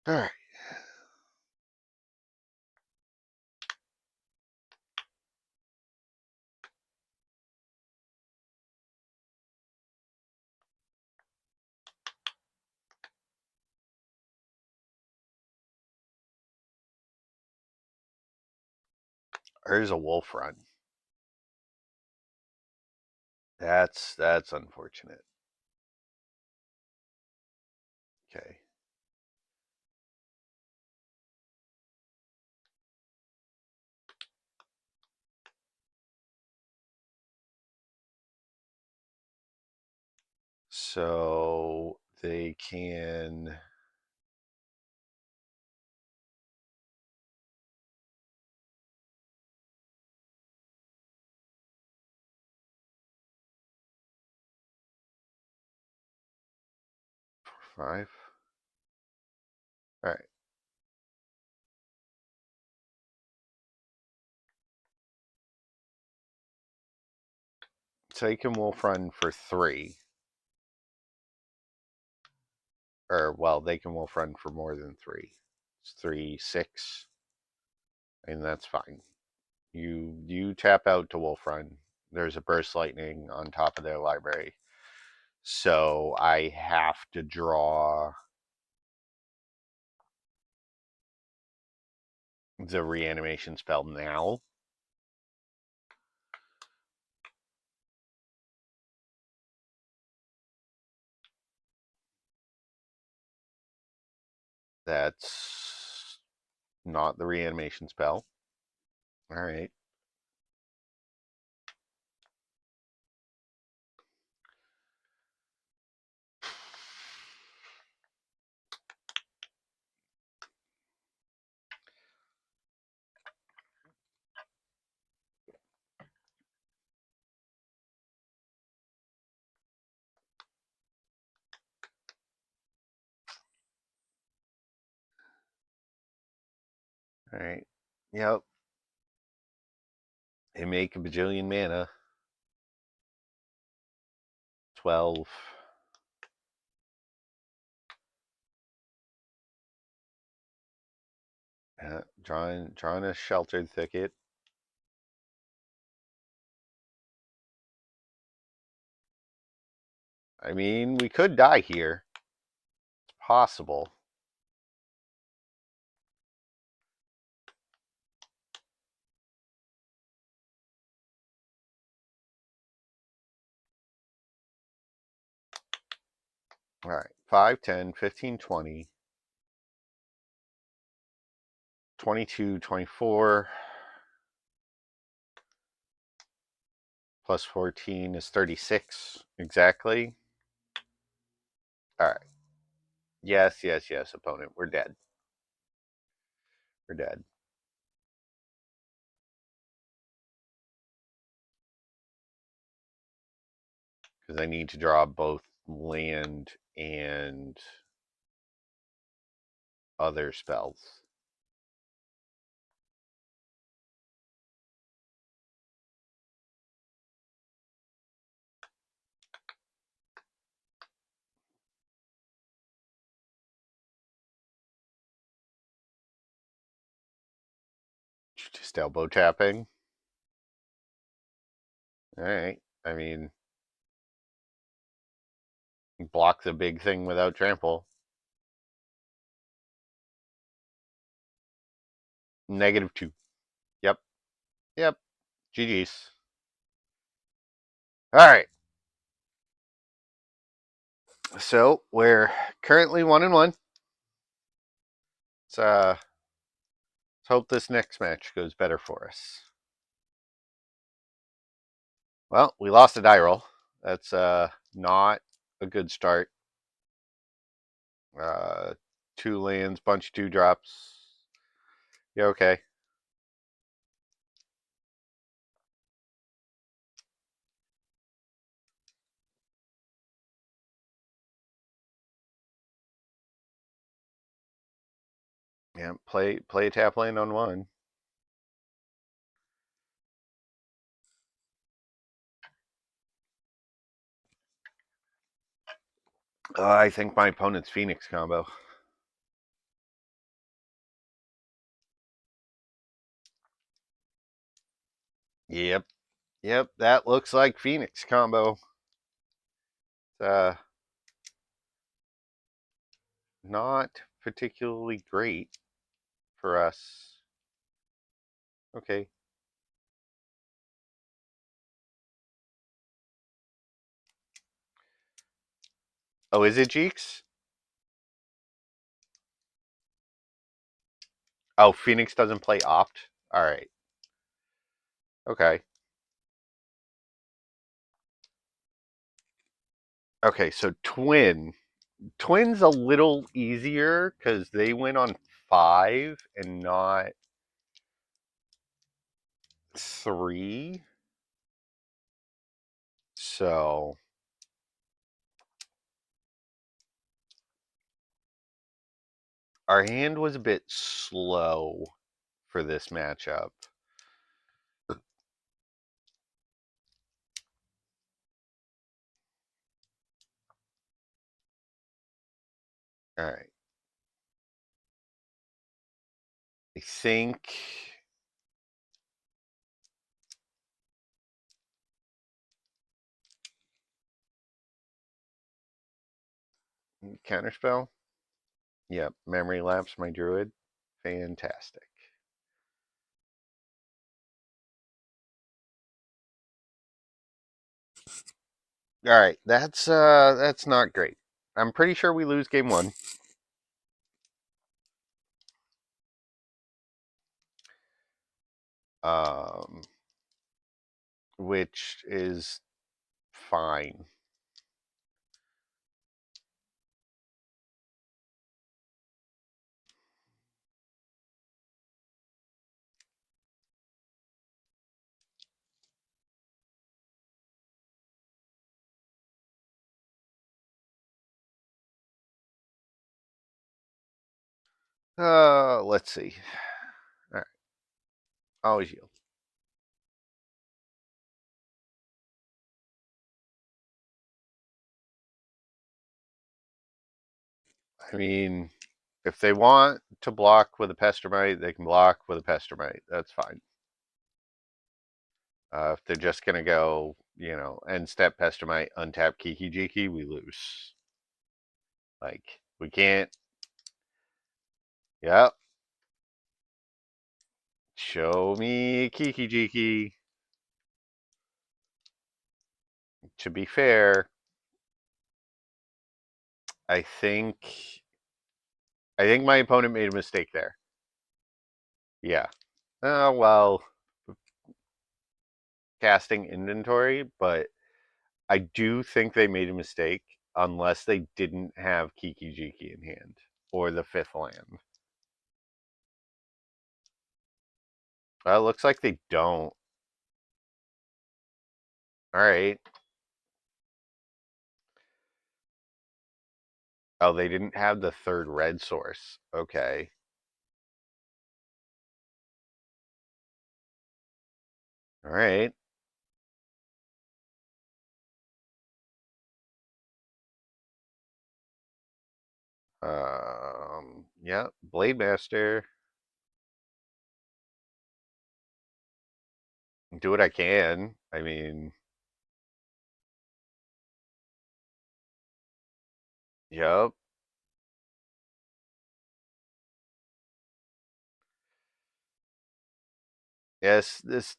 All right. There's a wolf run. That's unfortunate. Okay. So they can. Five. All right. So they can wolf run for 3. Or, well, they can wolf run for more than 3. It's 3, 6. And that's fine. You tap out to wolf run. There's a burst lightning on top of their library. So I have to draw the reanimation spell now. That's not the reanimation spell. All right. All right. Yep. They make a bajillion mana. 12. Drawing a sheltered thicket. I mean, we could die here. It's possible. All right. 5, 10, 15, 20, 22, 24. Plus 14 is 36. Exactly. All right. Yes, yes, yes, opponent. We're dead. We're dead. Because I need to draw both land and other spells. Just elbow tapping. All right. I mean, block the big thing without trample. -2. Yep. Yep. GG's. All right. So we're currently 1-1. Let's hope this next match goes better for us. Well, we lost a die roll. That's not a good start. 2 lands, bunch of 2 drops. Yeah, okay. Yeah, play a tap land on 1. I think my opponent's Phoenix combo. Yep. Yep, that looks like Phoenix combo. Not particularly great for us. Okay. Oh, is it Jeeks? Oh, Phoenix doesn't play Opt? Alright. Okay. Okay, so Twin's a little easier because they went on 5 and not 3. So our hand was a bit slow for this matchup. Alright. I think counterspell. Yep, memory lapse my druid. Fantastic. Alright, that's not great. I'm pretty sure we lose game 1. Um which is fine. Let's see. Alright, always yield. I mean, if they want to block with a Pestermite, they can block with a Pestermite. That's fine. If they're just gonna go, end step Pestermite, untap Kiki Jiki, we lose. Like, we can't. Yep. Show me Kiki Jiki. To be fair, I think my opponent made a mistake there. Yeah. Well, casting inventory, but I do think they made a mistake unless they didn't have Kiki Jiki in hand or the 5th land. It looks like they don't. All right. Oh, they didn't have the 3rd red source. Okay. All right. Yeah, Blade Master. Do what I can. I mean, yep. Yes, this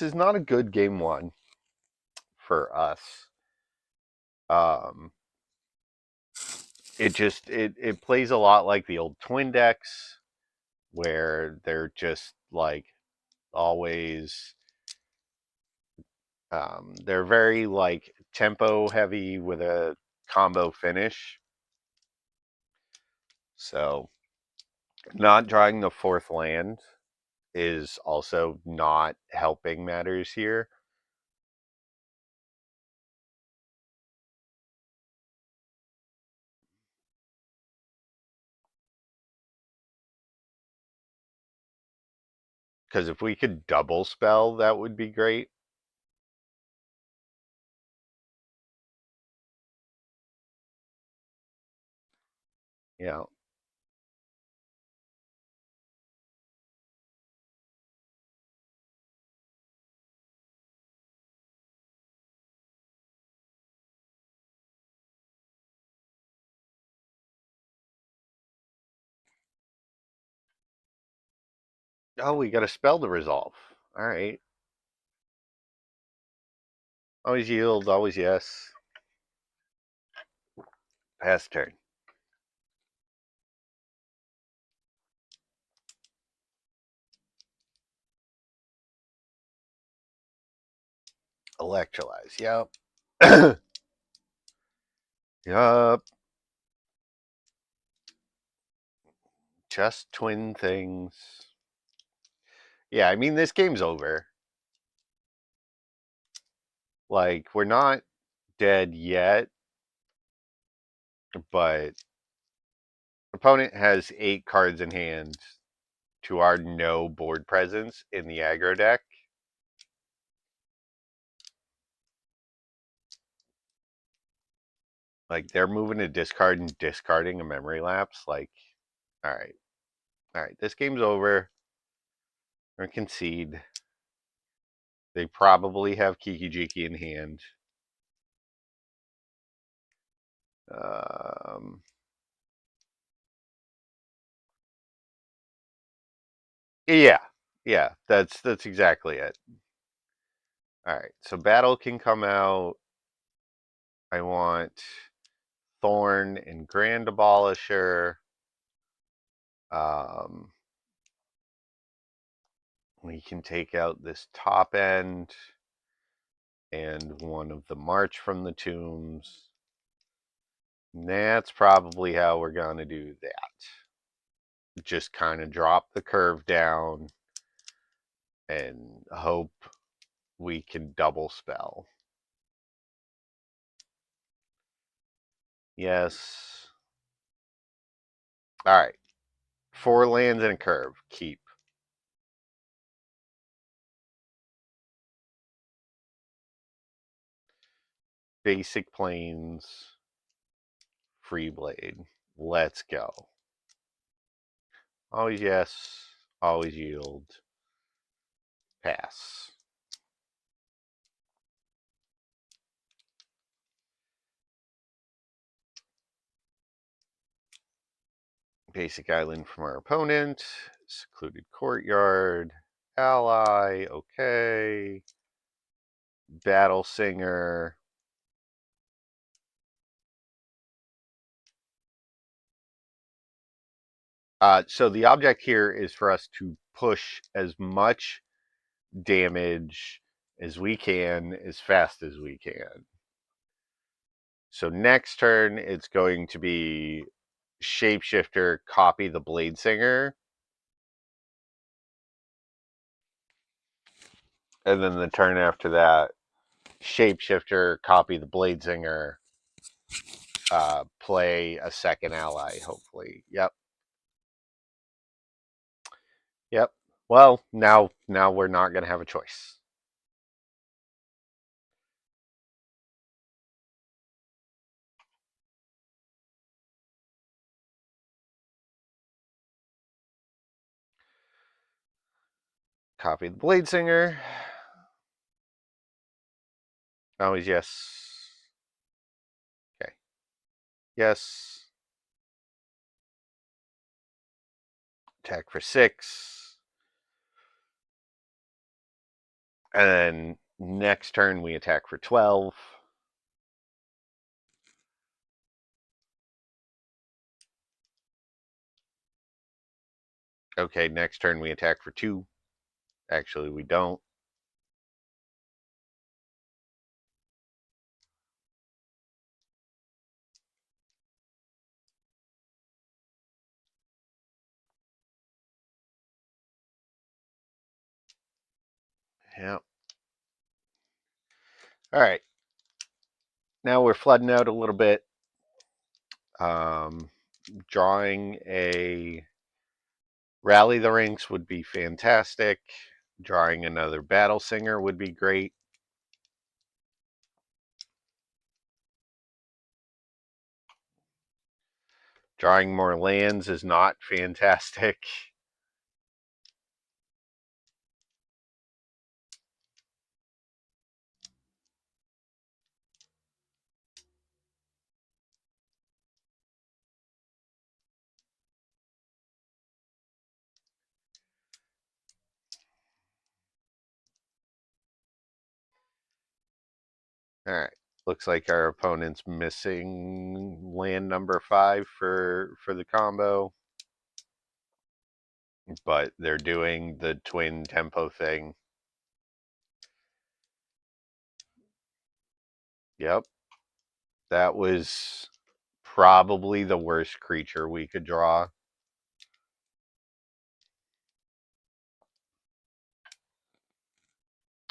is not a good game 1 for us. Um it plays a lot like the old twin decks where they're just like always they're very like tempo heavy with a combo finish. So not drawing the 4th land is also not helping matters here. Because if we could double spell, that would be great. Yeah. Oh, we got a spell to resolve. All right. Always yield, always yes. Pass turn. Electrolyze. Yep. Yup. Just twin things. Yeah, I mean, this game's over. Like, we're not dead yet, but opponent has 8 cards in hand to our no board presence in the aggro deck. Like, they're moving a discard and discarding a memory lapse. Like, alright. Alright, this game's over. We're gonna concede. They probably have Kiki Jiki in hand. Yeah, that's exactly it. Alright, so battle can come out. I want Thorn and Grand Abolisher. We can take out this top end and one of the March from the Tombs. And that's probably how we're going to do that. Just kind of drop the curve down and hope we can double spell. Yes. All right. 4 lands and a curve. Keep. Basic Plains. Free Blade. Let's go. Always yes. Always yield. Pass. Basic island from our opponent. Secluded Courtyard. Ally. Okay. Battle Singer. So the object here is for us to push as much damage as we can, as fast as we can. So next turn, it's going to be Shapeshifter, copy the Blade Singer. And then the turn after that, Shapeshifter, copy the Blade Singer, play a second ally, hopefully. Yep. Yep. Well, now we're not going to have a choice. Copy the Blade Singer. Always yes. Okay. Yes. Attack for 6. And then next turn we attack for 12. Okay, next turn we attack for 2. Actually, we don't. Yeah. All right. Now we're flooding out a little bit. Drawing a Rally the Ranks would be fantastic. Drawing another Battle Singer would be great. Drawing more lands is not fantastic. All right. Looks like our opponent's missing land number 5 for the combo, but they're doing the twin tempo thing. Yep. That was probably the worst creature we could draw.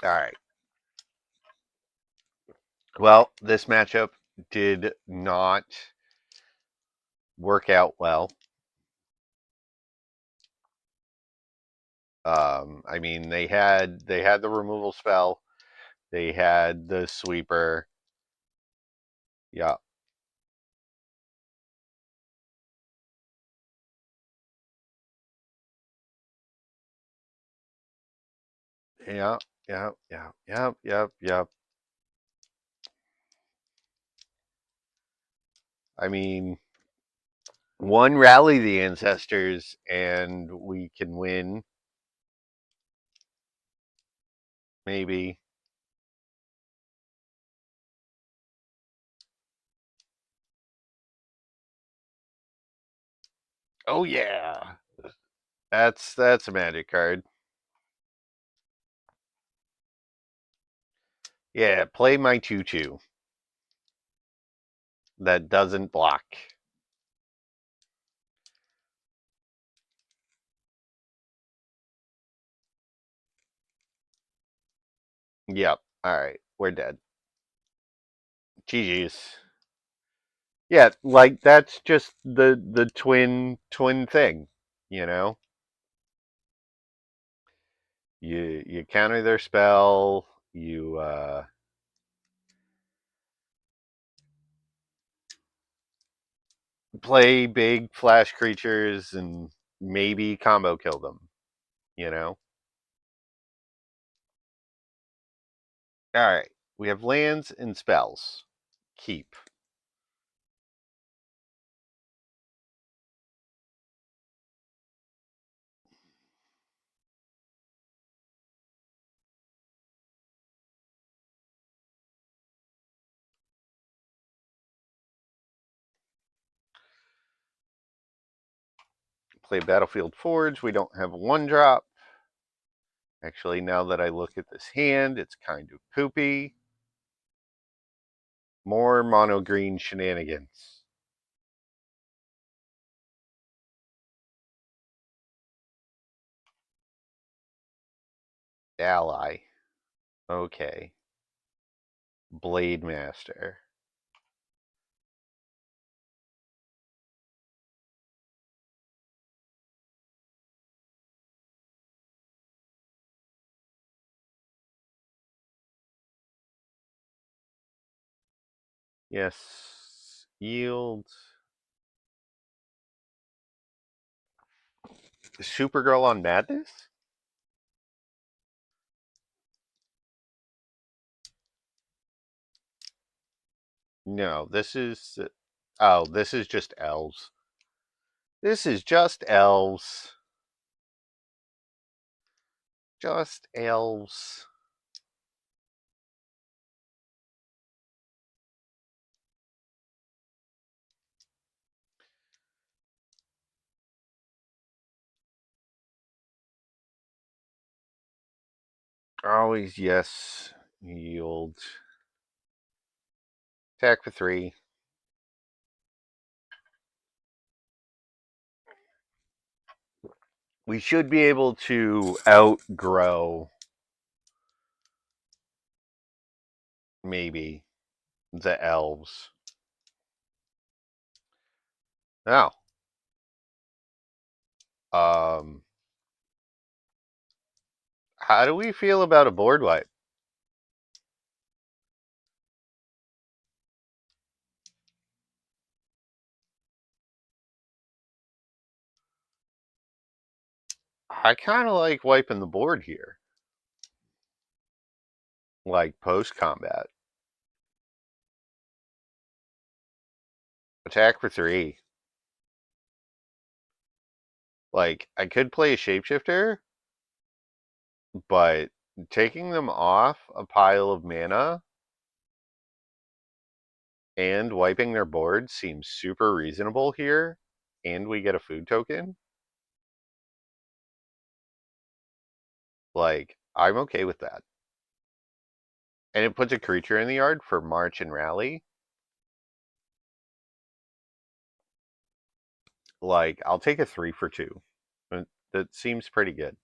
All right. Well, this matchup did not work out well. I mean, they had the removal spell, they had the sweeper. Yeah. Yeah. Yeah. Yeah. Yep. Yep. Yep. I mean, one rally the ancestors and we can win. Maybe. Oh yeah. That's a magic card. Yeah, play my 2/2 that doesn't block. Yep. All right, we're dead. GG's. Yeah, like that's just the twin thing, you know? You counter their spell, you play big flash creatures and maybe combo kill them, you know? All right. We have lands and spells. Keep. Play Battlefield Forge. We don't have a 1-drop. Actually, now that I look at this hand, it's kind of poopy. More mono green shenanigans. Ally. Okay. Blade Master. Yes. Yield. Supergirl on Madness? No, this is. Oh, this is just elves. This is just elves. Just elves. Always yes. Yield. Attack for 3. We should be able to outgrow maybe the elves. Now, how do we feel about a board wipe? I kind of like wiping the board here, like post combat. Attack for 3. Like, I could play a shapeshifter, but taking them off a pile of mana and wiping their board seems super reasonable here, and we get a food token. Like, I'm okay with that. And it puts a creature in the yard for March and Rally. Like, I'll take a 3 for 2. That seems pretty good.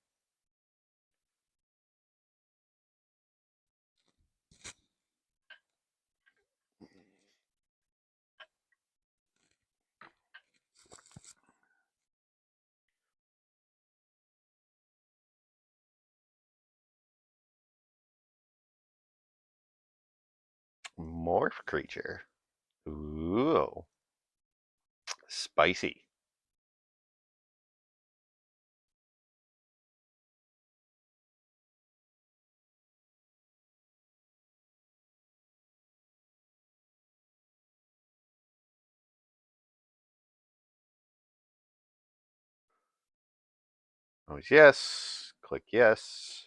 Morph creature. Ooh. Spicy. Always yes. Click yes.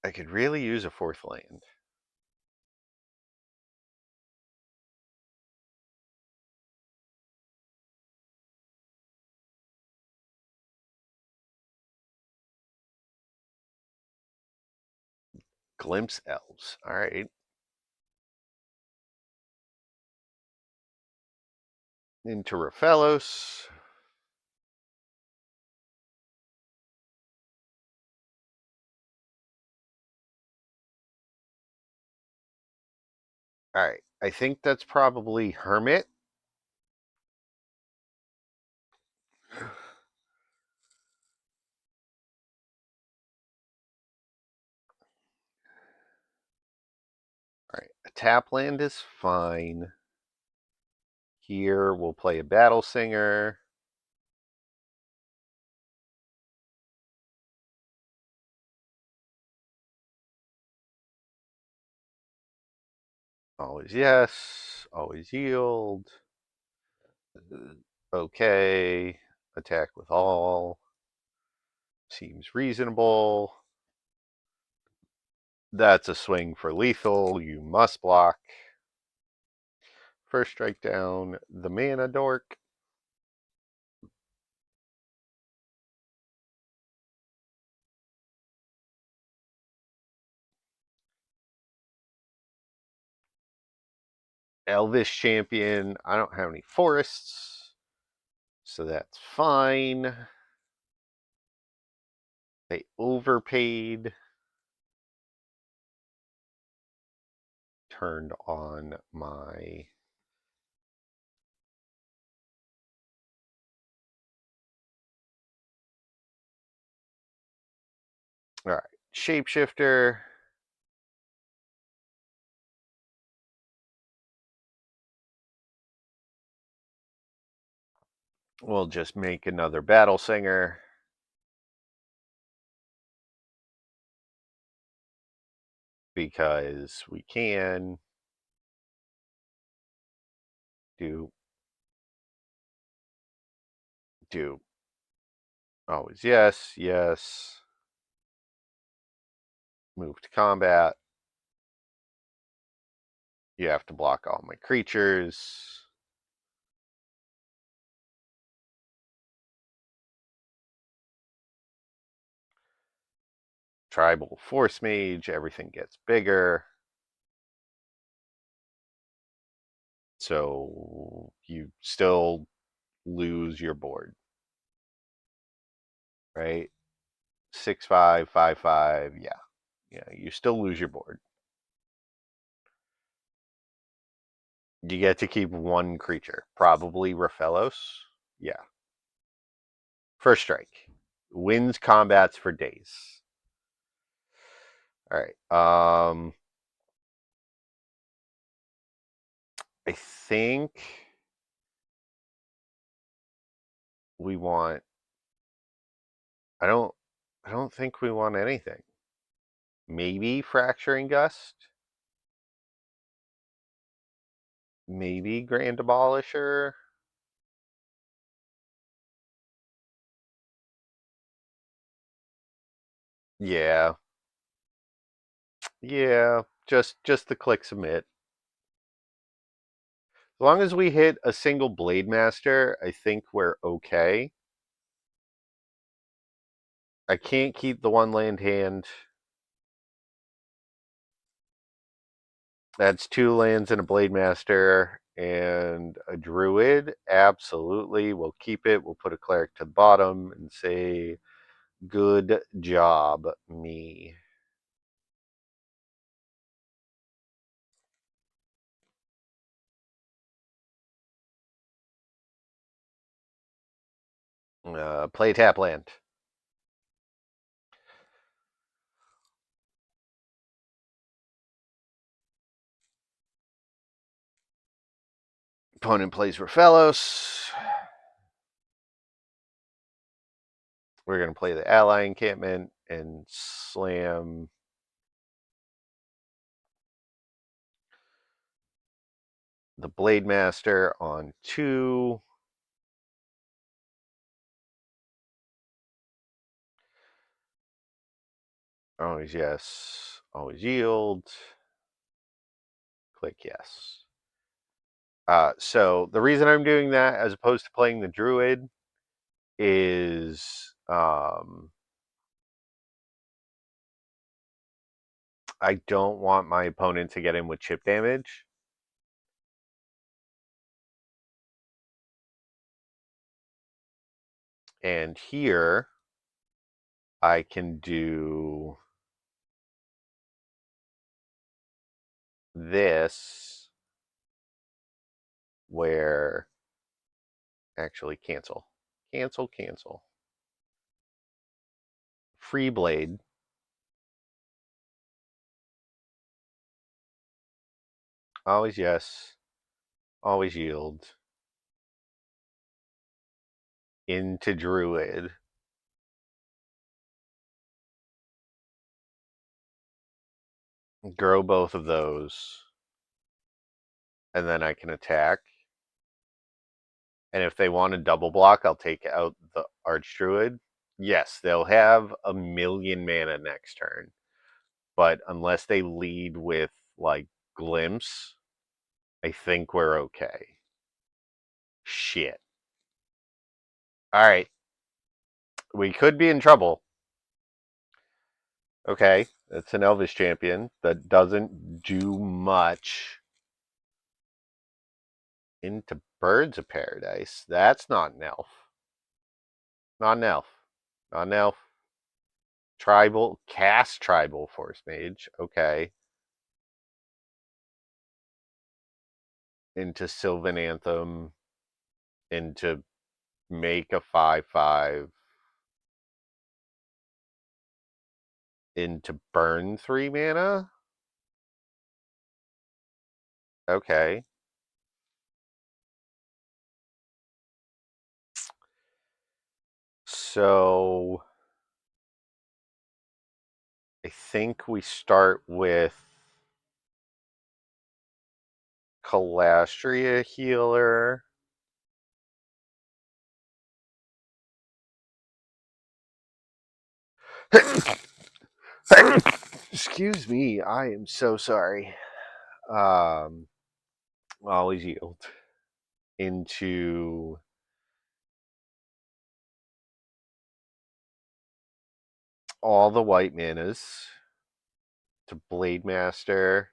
I could really use a 4th land. Glimpse Elves. All right. Into Raphalos. All right. I think that's probably Hermit. All right. A tap land is fine. Here we'll play a Battle Singer. Always yes. Always yield. Okay. Attack with all. Seems reasonable. That's a swing for lethal. You must block. First strike down the mana dork. Elvish Champion. I don't have any forests, so that's fine. They overpaid. Turned on my all right, shapeshifter. We'll just make another Battle Singer. Because we can do always yes, yes. Move to combat. You have to block all my creatures. Tribal Force Mage, everything gets bigger. So you still lose your board. Right? 6/5, 5/5, yeah. Yeah, you still lose your board. You get to keep one creature, probably Raphalos. Yeah. First strike. Wins combats for days. All right. I think we want I don't think we want anything. Maybe Fracturing Gust. Maybe Grand Abolisher. Yeah. Yeah, just the click submit. As long as we hit a single Blade Master, I think we're okay. I can't keep the one land hand. That's 2 lands and a Blade Master and a Druid. Absolutely. We'll keep it. We'll put a Cleric to the bottom and say, good job, me. Play tap land. Opponent plays Raphalos. We're going to play the Ally Encampment and slam the Blade Master on 2. Always yes. Always yield. Click yes. So the reason I'm doing that as opposed to playing the Druid is I don't want my opponent to get in with chip damage. And here I can do this where actually cancel. Cancel. Free Blade. Always yes. Always yield. Into Druid. Grow both of those. And then I can attack. And if they want a double block, I'll take out the Archdruid. Yes, they'll have a million mana next turn. But unless they lead with, like, Glimpse, I think we're okay. Shit. Alright. We could be in trouble. Okay, it's an Elvish champion that doesn't do much. Into Birds of Paradise. That's not an elf. Not an elf. Not an elf. Tribal. Cast Tribal Force Mage. Okay. Into Sylvan Anthem. Into make a 5/5. Into burn 3 mana. Okay. So I think we start with Calastria Healer. Excuse me, I am so sorry. Always yield into all the white manas to Blade Master.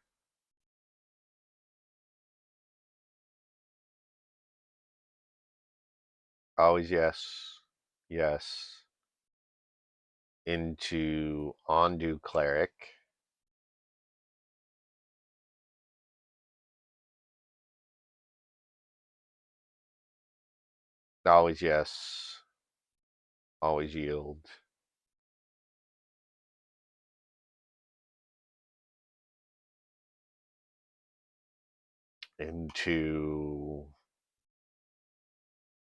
Always yes. Yes. Into Ondu Cleric. Always yes. Always yield. Into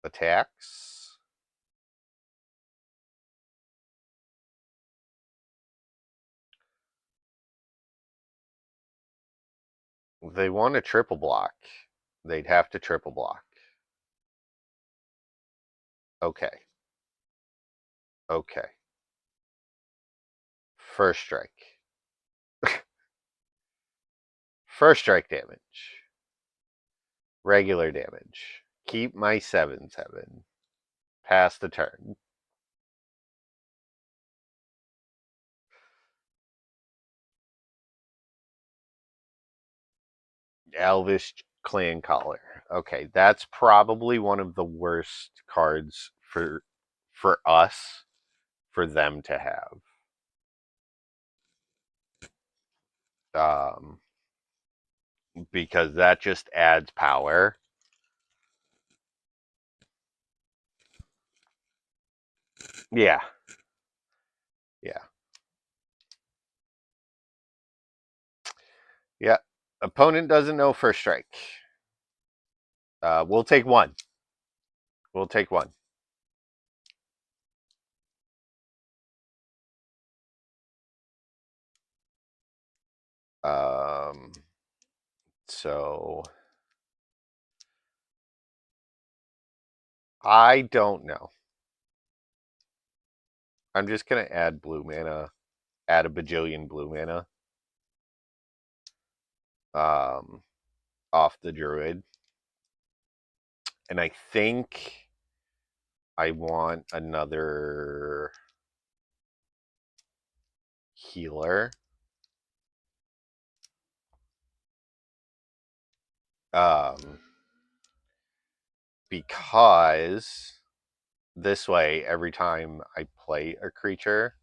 attacks. They want a triple block. They'd have to triple block. Okay. Okay. First strike. First strike damage. Regular damage. Keep my 7/7. Pass the turn. Elvish Clan Collar. Okay, that's probably one of the worst cards for us for them to have. Because that just adds power. Yeah. Yeah. Yeah. Opponent doesn't know first strike. We'll take one. We'll take one. So I don't know. I'm just gonna add blue mana. Add a bajillion blue mana. Off the druid. And I think I want another healer. Because this way, every time I play a creature,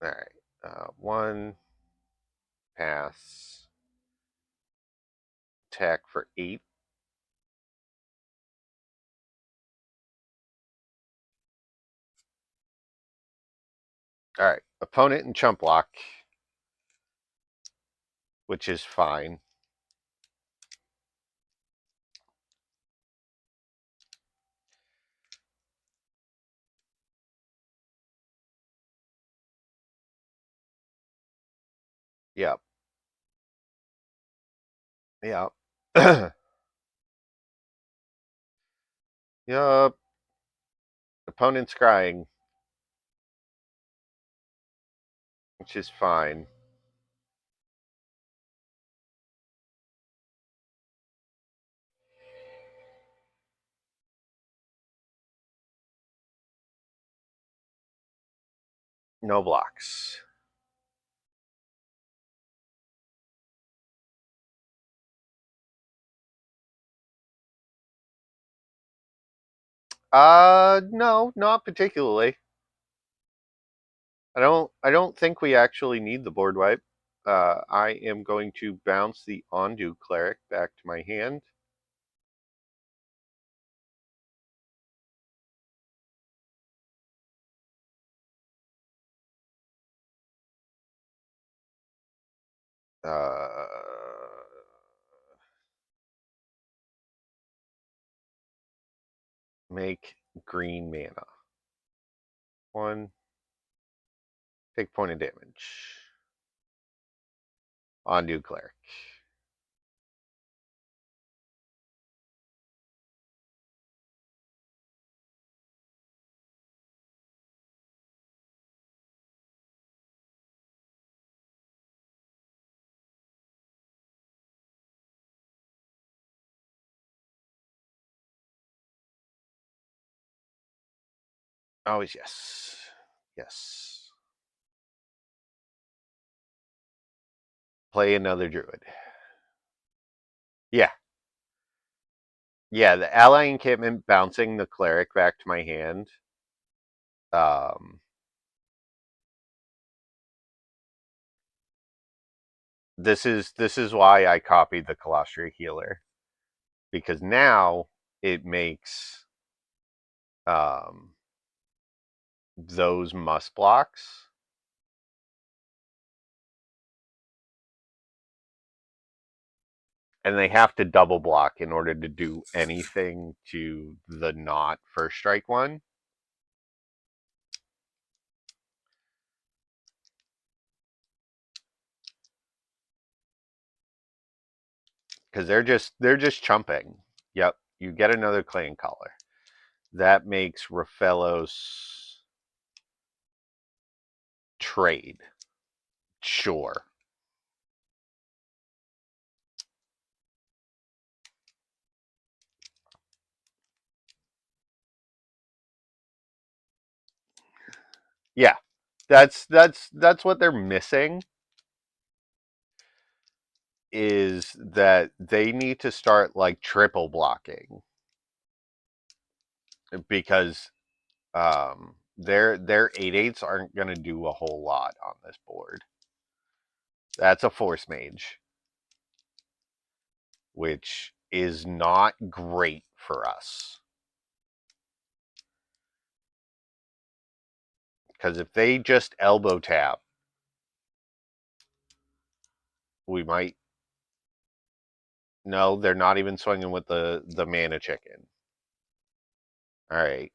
all right, one pass, attack for 8. All right, opponent and chump block, which is fine. Yep. Yep. Yep. Opponent's crying, which is fine. No blocks. No, not particularly. I don't think we actually need the board wipe. I am going to bounce the Ondu Cleric back to my hand. Make green mana. 1. Take point of damage. Ondu Cleric. Always yes. Yes. Play another druid. Yeah. Yeah, the ally encampment bouncing the cleric back to my hand. This is why I copied the Colostria Healer. Because now it makes those must blocks. And they have to double block in order to do anything to the not first strike one. Because they're just chumping. Yep, you get another Clan Collar. That makes Rafellos trade. Sure. Yeah. That's what they're missing, is that they need to start like triple blocking, because their 8/8s aren't going to do a whole lot on this board. That's a force mage, which is not great for us. Because if they just elbow tap, we might. No, they're not even swinging with the mana chicken. All right.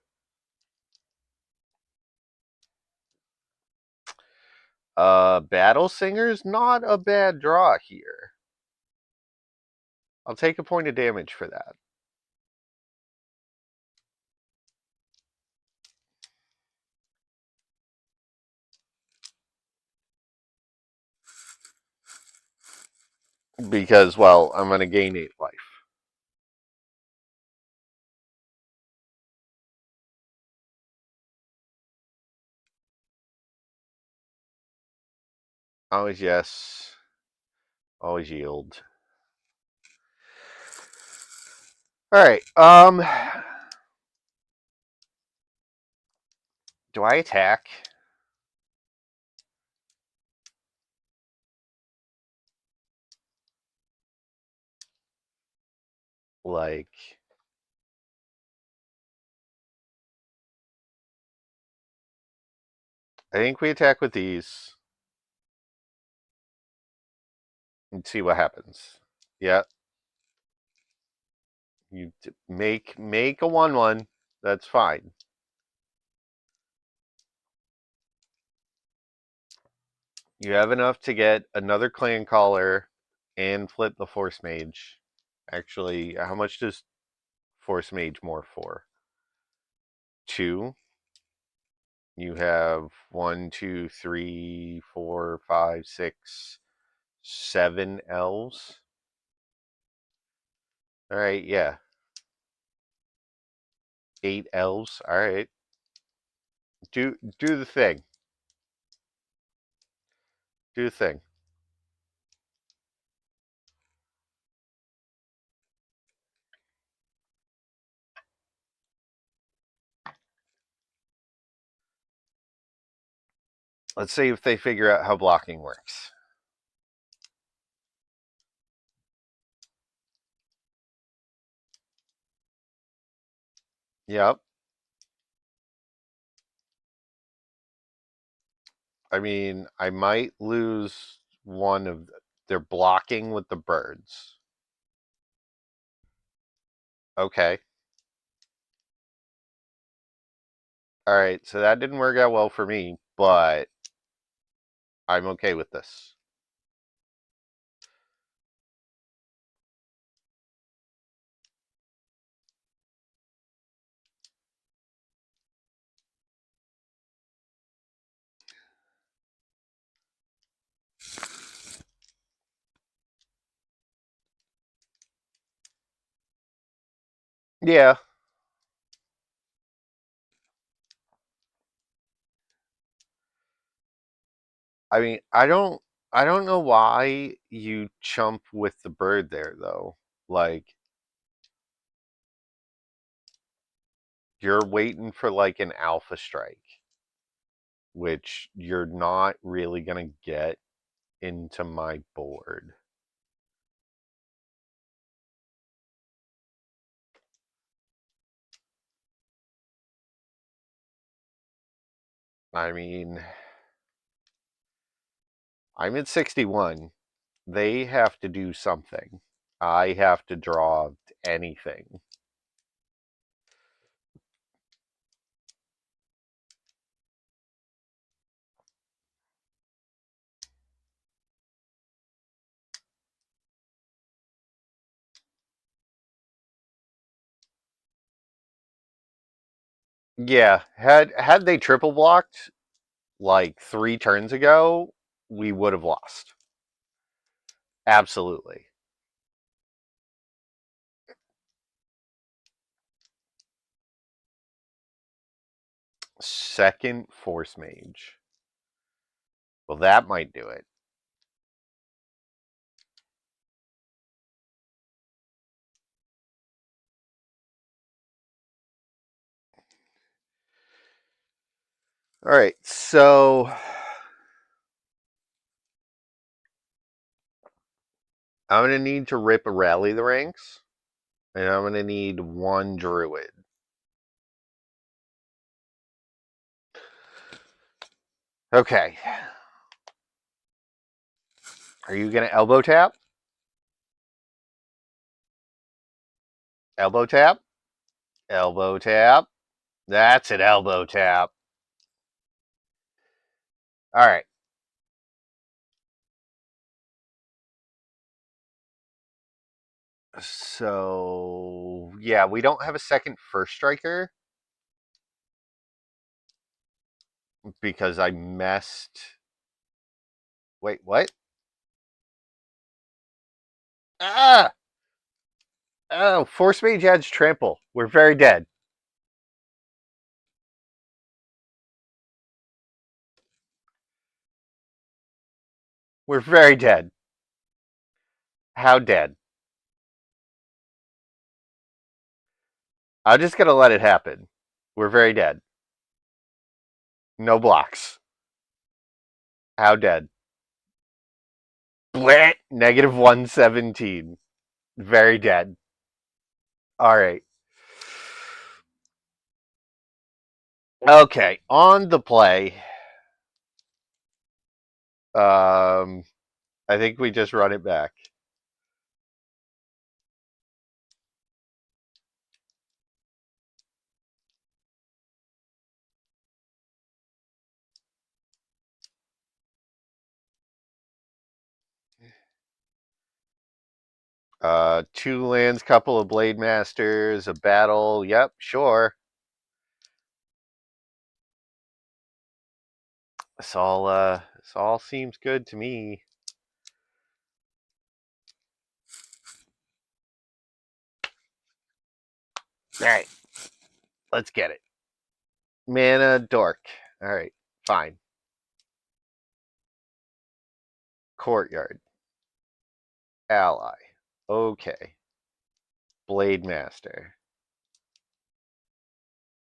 Battle Singer's not a bad draw here. I'll take a point of damage for that. Because, well, I'm going to gain 8 life. Always yes. Always yield. Alright, do I attack? Like, I think we attack with these and see what happens. Yeah. You make a 1/1. That's fine. You have enough to get another clan caller and flip the force mage. Actually, how much does force mage more for? 2. You have 1, 2, 3, 4, 5, 6, 7 elves. All right, yeah. 8 elves. All right. Do the thing. Do the thing. Let's see if they figure out how blocking works. Yep. I mean, I might lose one of. They're blocking with the birds. Okay. All right. So that didn't work out well for me, but I'm okay with this. Yeah. I mean, I don't know why you chump with the bird there though. Like, you're waiting for like an alpha strike, which you're not really going to get into my board. I mean, I'm at 61. They have to do something. I have to draw anything. Yeah, had they triple blocked like 3 turns ago, we would have lost. Absolutely. Second Force Mage. Well, that might do it. All right, so I'm going to need to rip a Rally the Ranks, and I'm going to need one Druid. Okay. Are you going to elbow tap? Elbow tap? Elbow tap. That's an elbow tap. All right. So, yeah, we don't have a second first striker because I messed. Wait, what? Ah! Oh, Force Mage adds trample. We're very dead. We're very dead. How dead? I'm just going to let it happen. We're very dead. No blocks. How dead? Blah! Negative 117. Very dead. All right. Okay, on the play. I think we just run it back. Two lands, couple of Blade Masters, a battle. Yep, sure. This all seems good to me. All right, let's get it. Mana Dork. All right, fine. Courtyard. Ally. Okay. Blade Master.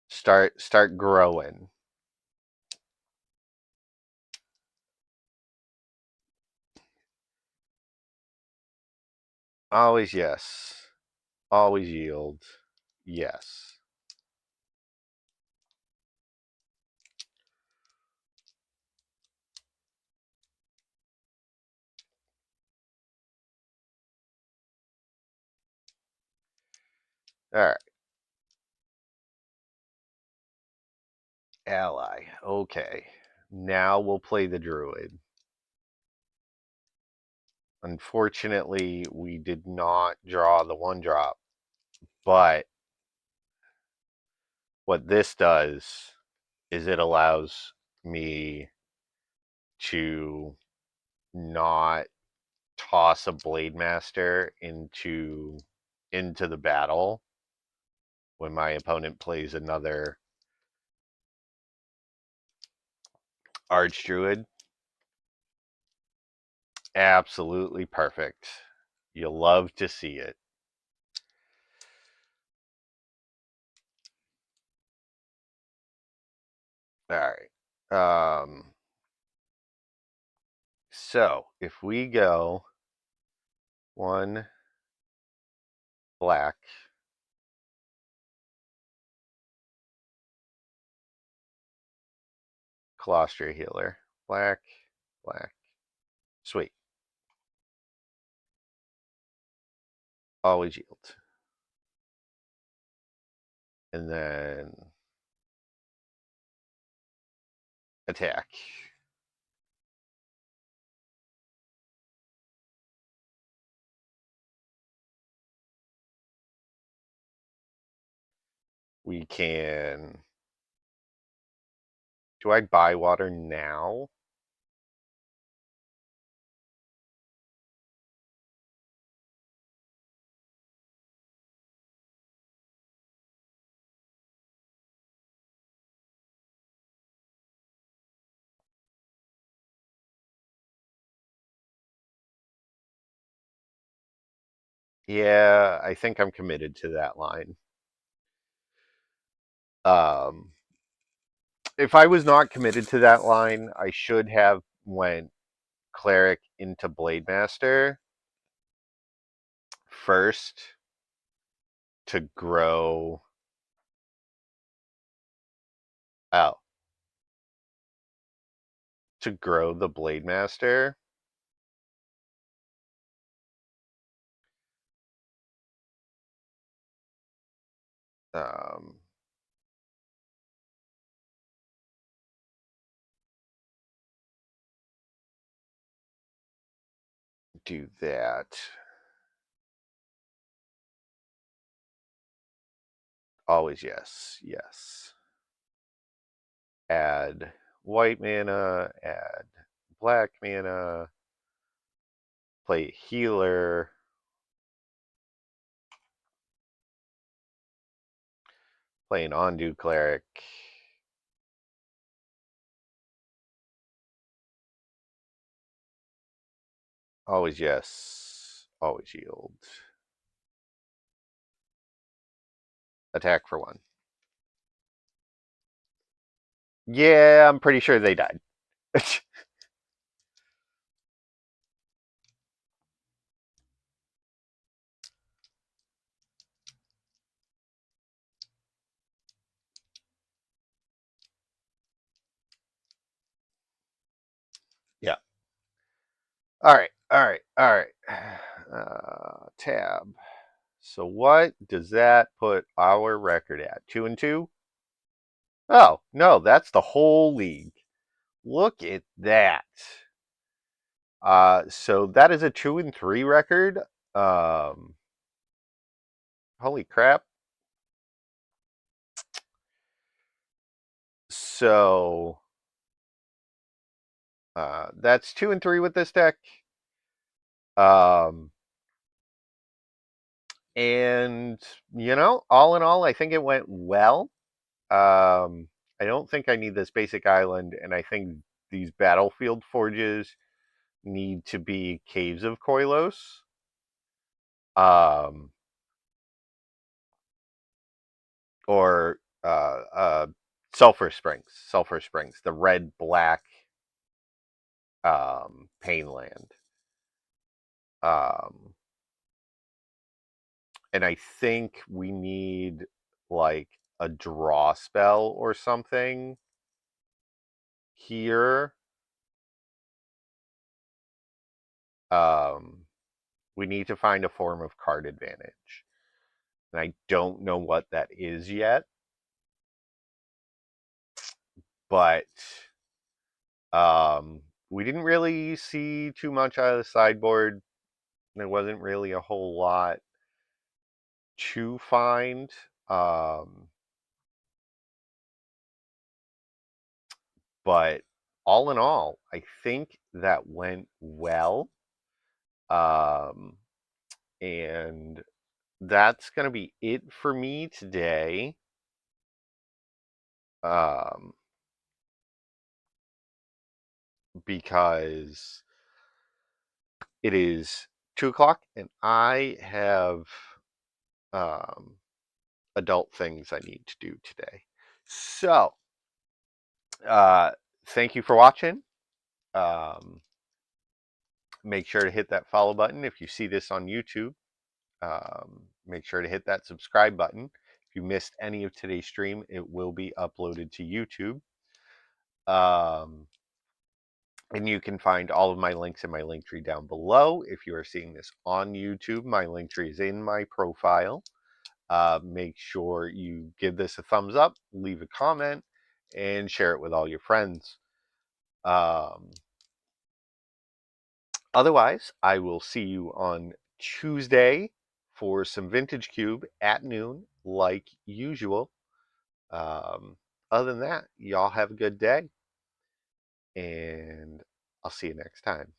Start growing. Always yes. Always yield. Yes. All right. Ally. Okay. Now we'll play the Druid. Unfortunately, we did not draw the 1-drop, but what this does is it allows me to not toss a Blade Master into the battle when my opponent plays another Archdruid. Absolutely perfect. You'll love to see it. All right. So if we go 1 black, Colostria Healer, black, black, sweet. Always yield. And then attack. We can. Do I buy water now? Yeah, I think I'm committed to that line. Um, if I was not committed to that line, I should have went cleric into Blade Master first to grow out to grow the Blade Master. Um, do that. Always yes, yes. Add white mana, add black mana, play healer, play an Ondu cleric. Always yes, always yield. Attack for 1. Yeah, I'm pretty sure they died. Yeah. All right, all right, all right. Tab. So what does that put our record at? 2-2? Oh, no, that's the whole league. Look at that. So that is a 2-3 record. Um, holy crap. So that's 2-3 with this deck. Um, and all in all, I think it went well. I don't think I need this basic island, and I think these battlefield forges need to be Caves of Koilos. Um, or Sulphur Springs. Sulphur Springs, the red black Painland. Um, and I think we need like a draw spell or something here. Um, we need to find a form of card advantage. And I don't know what that is yet, but we didn't really see too much out of the sideboard. There wasn't really a whole lot to find. Um, but all in all, I think that went well. Um, and that's going to be it for me today. Um, because it is 2 o'clock and I have um, adult things I need to do today. So, uh, thank you for watching. Um, make sure to hit that follow button if you see this on YouTube. Make sure to hit that subscribe button. If you missed any of today's stream, it will be uploaded to YouTube. And you can find all of my links in my link tree down below. If you are seeing this on YouTube, my link tree is in my profile. Make sure you give this a thumbs up, leave a comment, and share it with all your friends. Otherwise, I will see you on Tuesday for some Vintage Cube at noon, like usual. Um, other than that, y'all have a good day, and I'll see you next time.